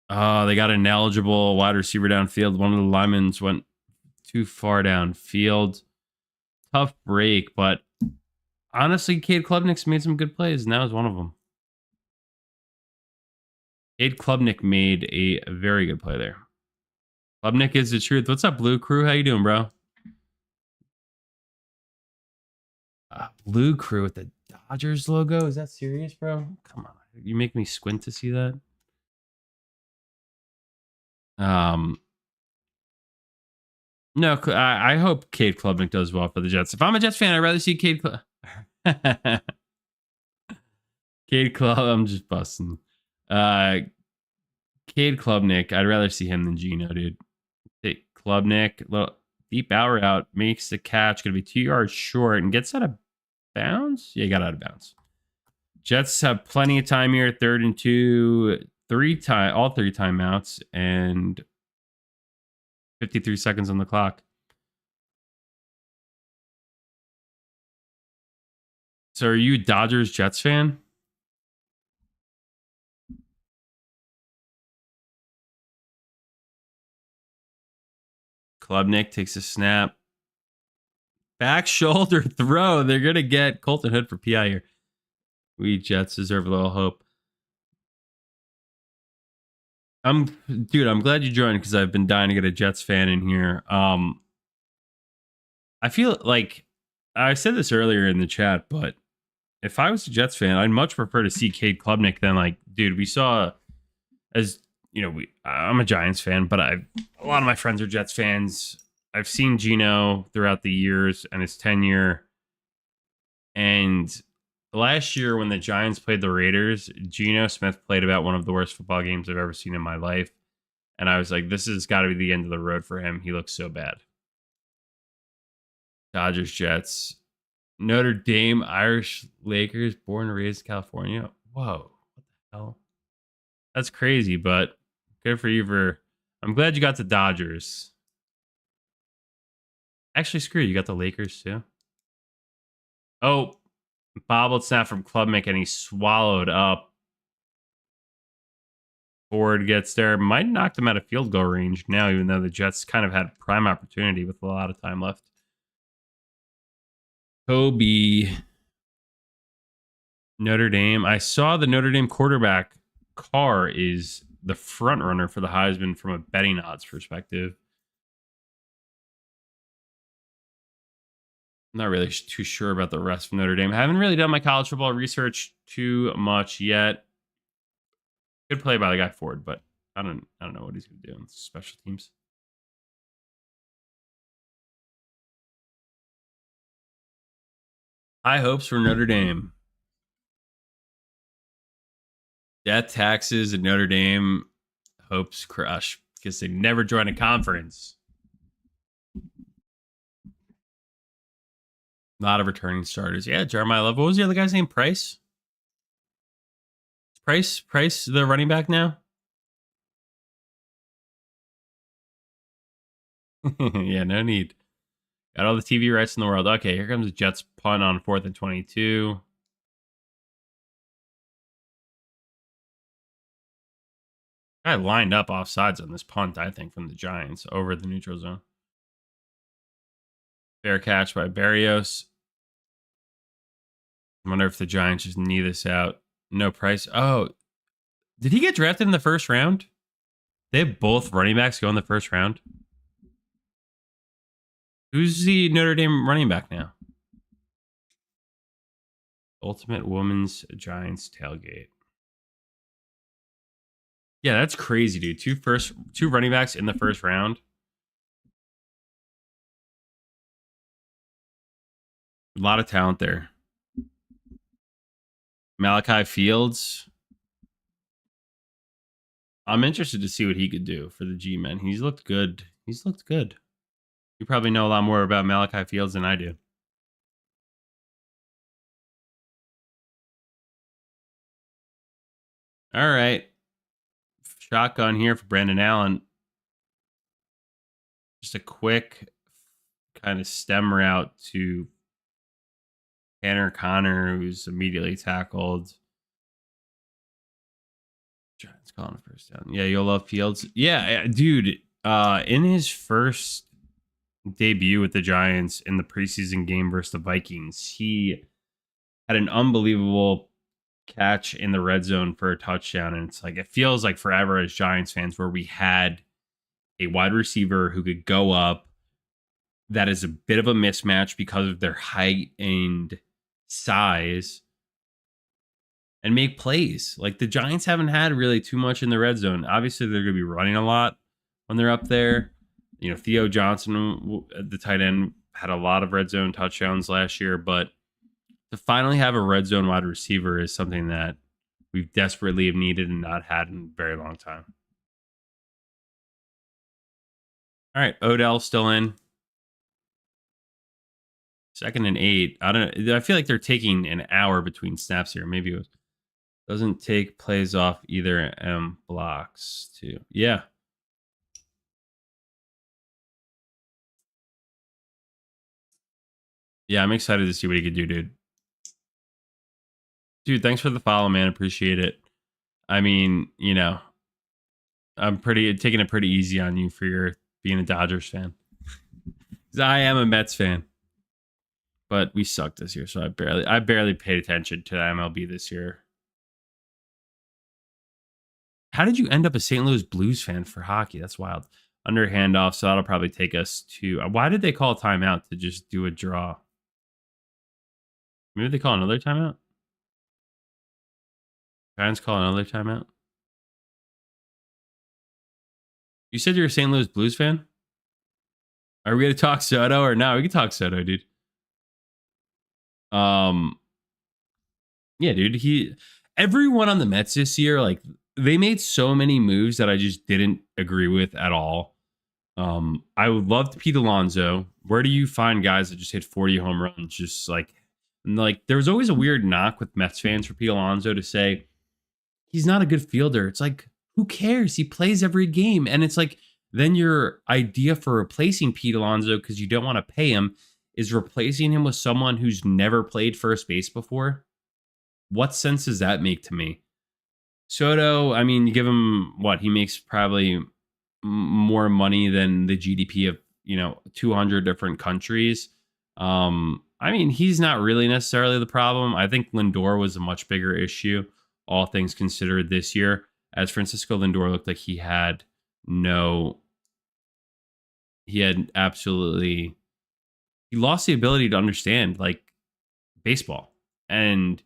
Oh, they got an eligible wide receiver downfield. One of the linemen went too far downfield. Tough break, but honestly, Cade Klubnik's made some good plays, and that was one of them. Cade Klubnik made a very good play there. Klubnik is the truth. What's up, Blue Crew? How you doing, bro? Blue Crew with the Dodgers logo. Is that serious, bro? Come on, you make me squint to see that. No, I hope Cade Klubnik does well for the Jets. If I'm a Jets fan, I'd rather see Cade. Cade Klub. I'm just busting. Cade Klubnik. I'd rather see him than Gino, dude. Take Klubnik. Little deep out route, makes the catch. Going to be 2 yards short and gets out of bounds. Yeah, he got out of bounds. Jets have plenty of time here. 3rd and 2, all three timeouts, and 53 seconds on the clock. So, are you a Dodgers Jets fan? Klubnik takes a snap. Back shoulder throw. They're going to get Colton Hood for PI here. We Jets deserve a little hope. Dude, I'm glad you joined because I've been dying to get a Jets fan in here. I feel like I said this earlier in the chat, but if I was a Jets fan, I'd much prefer to see Cade Klubnik than dude, we saw as I'm a Giants fan, but a lot of my friends are Jets fans. I've seen Gino throughout the years and his tenure. And last year when the Giants played the Raiders, Geno Smith played about one of the worst football games I've ever seen in my life. And I was like, this has got to be the end of the road for him. He looks so bad. Dodgers, Jets, Notre Dame, Irish Lakers, born and raised in California. Whoa, what the hell? That's crazy, but good for you. I'm glad you got the Dodgers. Actually, screw you. You got the Lakers too. Oh, bobbled snap from Klubnik, and he swallowed up. Ford gets there. Might knock them out of field goal range now, even though the Jets kind of had prime opportunity with a lot of time left. Kobe. Notre Dame. I saw the Notre Dame quarterback Carr is the front runner for the Heisman from a betting odds perspective. I'm not really too sure about the rest of Notre Dame. I haven't really done my college football research too much yet. Good play by the guy Ford, but I don't know what he's going to do in special teams. High hopes for Notre Dame. Death taxes at Notre Dame. Hopes crush because they never joined a conference. A lot of returning starters. Yeah, Jeremiah Love. What was the other guy's name? Price? Price, the running back now? Yeah, no need. Got all the TV rights in the world. Okay, here comes the Jets punt on 4th and 22. Guy lined up off sides on this punt, I think, from the Giants over the neutral zone. Fair catch by Barrios. I wonder if the Giants just knee this out. No Price. Oh, did he get drafted in the first round? They have both running backs go in the first round. Who's the Notre Dame running back now? Ultimate Women's Giants tailgate. Yeah, that's crazy, dude. Two running backs in the first round. A lot of talent there. Malachi Fields. I'm interested to see what he could do for the G-men. He's looked good. You probably know a lot more about Malachi Fields than I do. All right. Shotgun here for Brandon Allen. Just a quick kind of stem route to Tanner Connor, who's immediately tackled. Giants calling a first down. Yeah, you'll love Fields. Yeah, dude. In his first debut with the Giants in the preseason game versus the Vikings, he had an unbelievable catch in the red zone for a touchdown. And it's like, it feels like forever as Giants fans where we had a wide receiver who could go up. That is a bit of a mismatch because of their height and size and make plays. Like the Giants haven't had really too much in the red zone. Obviously, they're going to be running a lot when they're up there. You know, Theo Johnson, the tight end, had a lot of red zone touchdowns last year, but to finally have a red zone wide receiver is something that we've desperately have needed and not had in a very long time. All right, Odell still in. 2nd and 8. I feel like they're taking an hour between snaps here. Maybe it doesn't take plays off either M blocks too. Yeah. Yeah, I'm excited to see what he could do, dude. Dude, thanks for the follow, man. Appreciate it. I mean, you know, I'm taking it pretty easy on you for your being a Dodgers fan. I am a Mets fan. But we sucked this year, so I barely paid attention to the MLB this year. How did you end up a St. Louis Blues fan for hockey? That's wild. Under handoff, so that'll probably take us to. Why did they call a timeout to just do a draw? Maybe they call another timeout. Giants call another timeout. You said you're a St. Louis Blues fan. Are we gonna talk Soto or no? We can talk Soto, dude. Yeah, dude. Everyone on the Mets this year, like they made so many moves that I just didn't agree with at all. I would love Pete Alonso. Where do you find guys that just hit 40 home runs? Just like there was always a weird knock with Mets fans for Pete Alonso to say he's not a good fielder. It's like, who cares? He plays every game. And it's like, then your idea for replacing Pete Alonso, because you don't want to pay him, is replacing him with someone who's never played first base before. What sense does that make to me? Soto, I mean, you give him what? He makes probably more money than the GDP of, 200 different countries. I mean, he's not really necessarily the problem. I think Lindor was a much bigger issue, all things considered, this year, as Francisco Lindor looked like he lost the ability to understand like baseball. And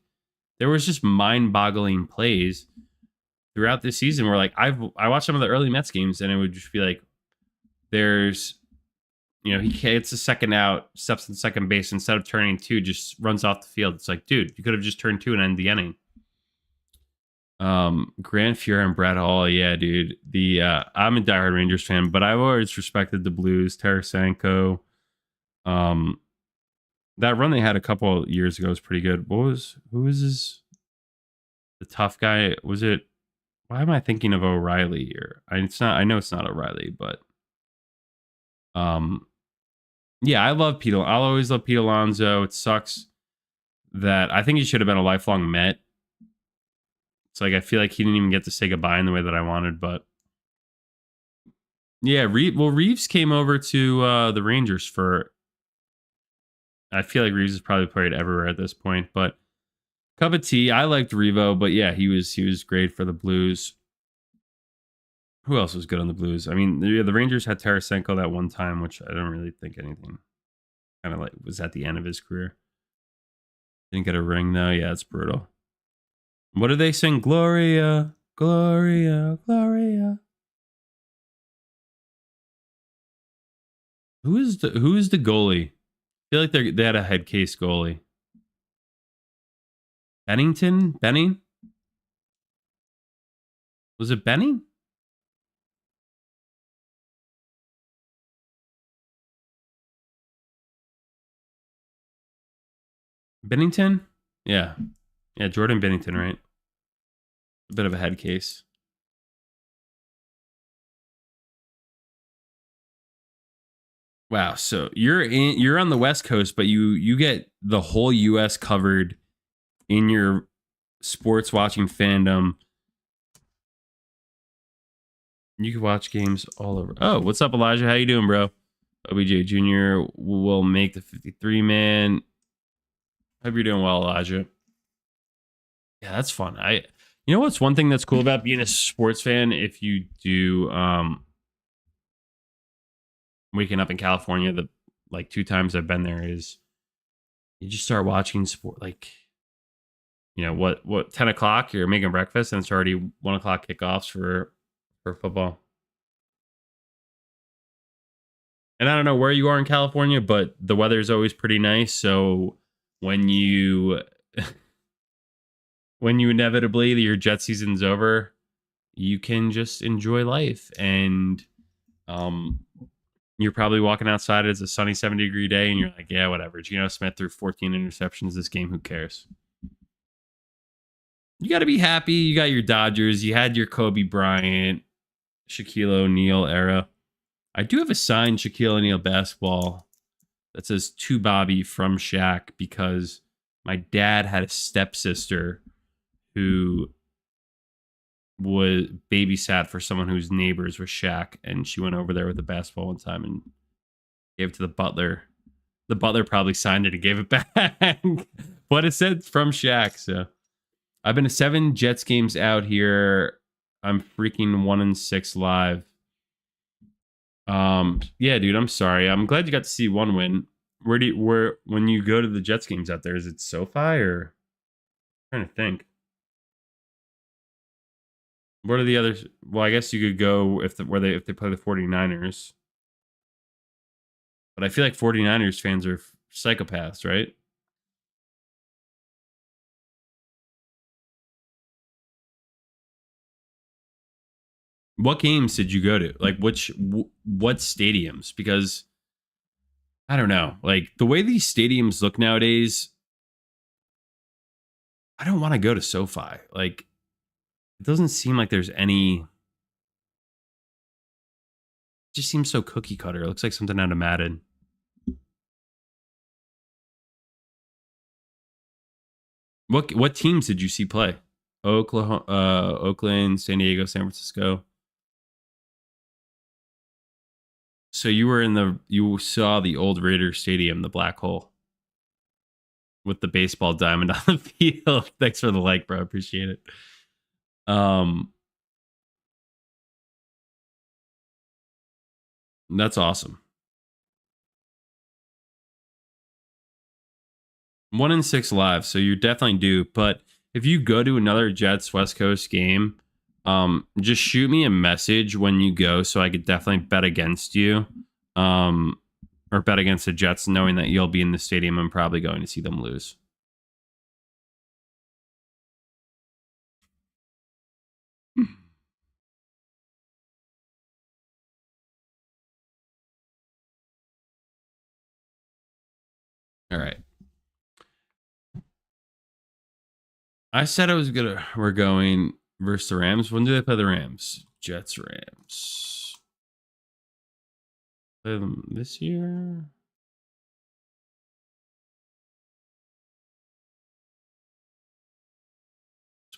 there was just mind-boggling plays throughout this season where like I watched some of the early Mets games and it would just be like he gets a second out, steps in second base, instead of turning two, just runs off the field. It's like, dude, you could have just turned two and ended the inning. Grant Fuhr and Brett Hall, yeah, dude. I'm a diehard Rangers fan, but I've always respected the Blues. Tarasenko, that run they had a couple years ago was pretty good. Who was this? The tough guy, was it? Why am I thinking of O'Reilly here? It's not. I know it's not O'Reilly, but yeah, I love Pete. I'll always love Pete Alonso. It sucks that I think he should have been a lifelong Met. It's like I feel like he didn't even get to say goodbye in the way that I wanted, but yeah, Reeves came over to the Rangers for. I feel like Reeves is probably played everywhere at this point, but cup of tea. I liked Revo, but yeah, he was great for the Blues. Who else was good on the Blues? I mean, the Rangers had Tarasenko that one time, which I don't really think anything kind of like was at the end of his career. Didn't get a ring though. Yeah, it's brutal. What do they sing? Gloria, Gloria, Gloria. Who is the goalie? I feel like they had a head case goalie. Benning? Was it Benning? Bennington? Yeah. Yeah, Jordan Bennington, right? A bit of a head case. Wow, so you're on the West Coast, but you get the whole US covered in your sports watching fandom. You can watch games all over. Oh, what's up, Elijah? How you doing, bro? OBJ Jr. will make the 53 man. Hope you're doing well, Elijah. Yeah, that's fun. You know what's one thing that's cool about being a sports fan? If you do waking up in California, the like 2 times I've been there is you just start watching sport like what 10 o'clock you're making breakfast and it's already 1 o'clock kickoffs for football. And I don't know where you are in California, but the weather is always pretty nice. So when you when you inevitably your jet season's over, you can just enjoy life. And um, you're probably walking outside. It's a sunny 70-degree day, and you're like, yeah, whatever. Geno Smith threw 14 interceptions this game. Who cares? You got to be happy. You got your Dodgers. You had your Kobe Bryant, Shaquille O'Neal era. I do have a signed Shaquille O'Neal basketball that says to Bobby from Shaq because my dad had a stepsister who was babysat for someone whose neighbors were Shaq, and she went over there with a basketball one time and gave it to the butler. The butler probably signed it and gave it back, but it said from Shaq. So I've been to 7 Jets games out here. I'm freaking 1-6 live. Yeah, dude, I'm sorry. I'm glad you got to see one win. Where when you go to the Jets games out there, is it SoFi or I'm trying to think? What are the others? Well, I guess you could go if they play the 49ers. But I feel like 49ers fans are psychopaths, right? What games did you go to? Like what stadiums? Because I don't know. Like the way these stadiums look nowadays, I don't want to go to SoFi. Like it doesn't seem like there's any. It just seems so cookie cutter. It looks like something out of Madden. What teams did you see play? Oklahoma, Oakland, San Diego, San Francisco. So you saw the old Raider Stadium, the black hole with the baseball diamond on the field. Thanks for the like, bro. Appreciate it. Um, that's awesome. 1-6 live, so you're definitely due. But if you go to another Jets West Coast game, just shoot me a message when you go, so I could definitely bet against you, um, or bet against the Jets, knowing that you'll be in the stadium and probably going to see them lose. All right. I said I was gonna. We're going versus the Rams. When do they play the Rams? Jets, Rams. Play them this year.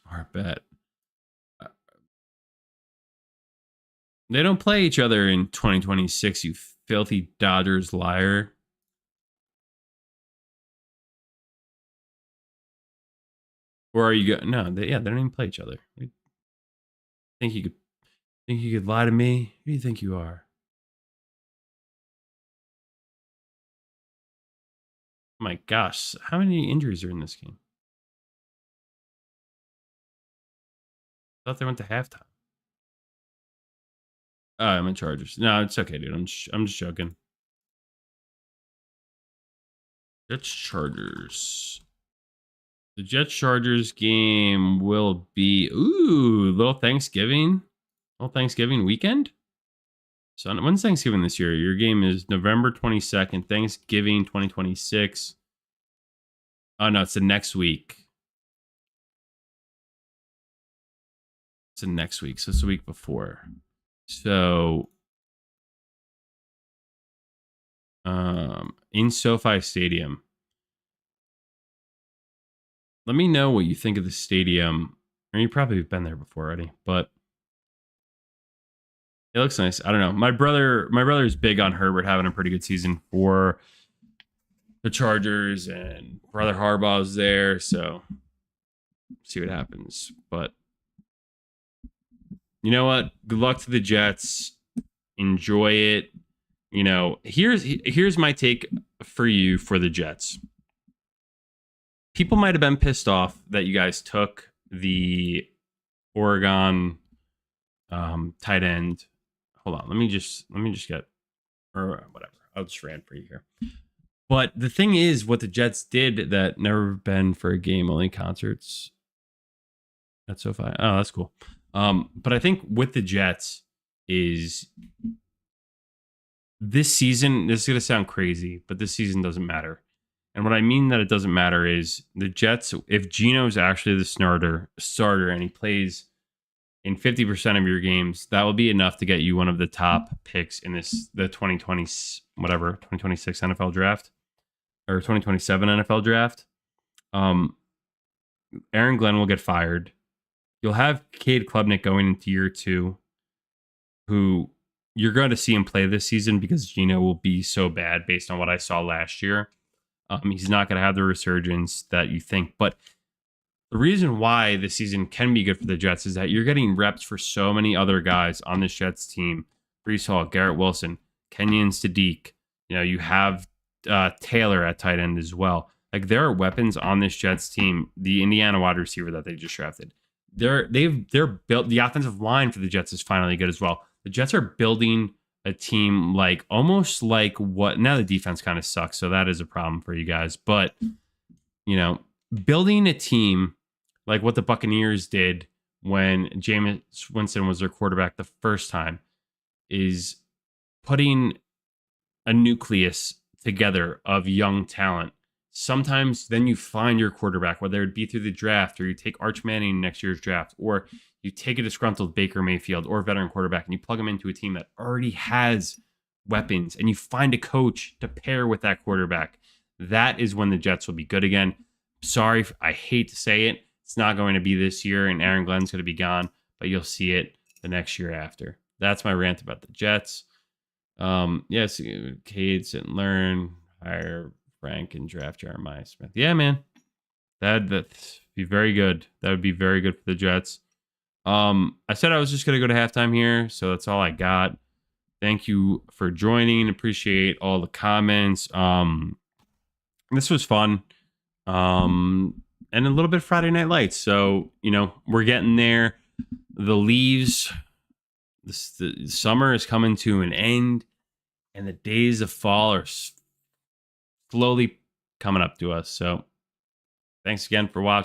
Smart bet. They don't play each other in 2026. You filthy Dodgers liar. Or are you going? No, they don't even play each other. Think you could lie to me? Who do you think you are? Oh my gosh, how many injuries are in this game? I thought they went to halftime. Oh, I'm in Chargers. No, it's okay, dude. I'm just joking. Jets Chargers. The Jets Chargers game will be little Thanksgiving weekend. So when's Thanksgiving this year? Your game is November 22nd, Thanksgiving 2026. Oh no, it's the next week. It's the next week, so it's the week before. So, in SoFi Stadium, let me know what you think of the stadium. Or you probably have been there before already, but It looks nice. I don't know. My brother's big on Herbert having a pretty good season for the Chargers, and brother Harbaugh's there, so see what happens. But you know what? Good luck to the Jets. Enjoy it. Here's my take for you for the Jets. People might have been pissed off that you guys took the Oregon tight end. Hold on, let me just get, or whatever. I'll just rant for you here. But the thing is, what the Jets did that never been for a game, only concerts at SoFi. Oh, that's cool. But I think with the Jets is this season. This is gonna sound crazy, but this season doesn't matter. And what I mean that it doesn't matter is the Jets. If Geno's actually the starter, and he plays in 50% of your games, that will be enough to get you one of the top picks in the 2026 NFL draft or 2027 NFL draft. Aaron Glenn will get fired. You'll have Cade Klubnik going into year 2, who you're going to see him play this season because Geno will be so bad based on what I saw last year. He's not going to have the resurgence that you think. But the reason why this season can be good for the Jets is that you're getting reps for so many other guys on this Jets team. Breece Hall, Garrett Wilson, Kenyon Sadiq. You have Taylor at tight end as well. Like, there are weapons on this Jets team. The Indiana wide receiver that they just drafted, they're built. The offensive line for the Jets is finally good as well. The Jets are building a team like almost like what now the defense kind of sucks, so that is a problem for you guys. But building a team like what the Buccaneers did when Jameis Winston was their quarterback the first time is putting a nucleus together of young talent. Sometimes then you find your quarterback, whether it be through the draft or you take Arch Manning next year's draft, or you take a disgruntled Baker Mayfield or veteran quarterback and you plug them into a team that already has weapons and you find a coach to pair with that quarterback. That is when the Jets will be good again. Sorry, I hate to say it. It's not going to be this year and Aaron Glenn's going to be gone, but you'll see it the next year after. That's my rant about the Jets. Yes, Cade, sit and learn, hire Frank and draft Jeremiah Smith. Yeah, man. That'd be very good. That would be very good for the Jets. I said I was just going to go to halftime here, so that's all I got. Thank you for joining. Appreciate all the comments. This was fun. And a little bit Friday Night Lights. So, we're getting there. The leaves, the summer is coming to an end, and the days of fall are slowly coming up to us. So, thanks again for watching.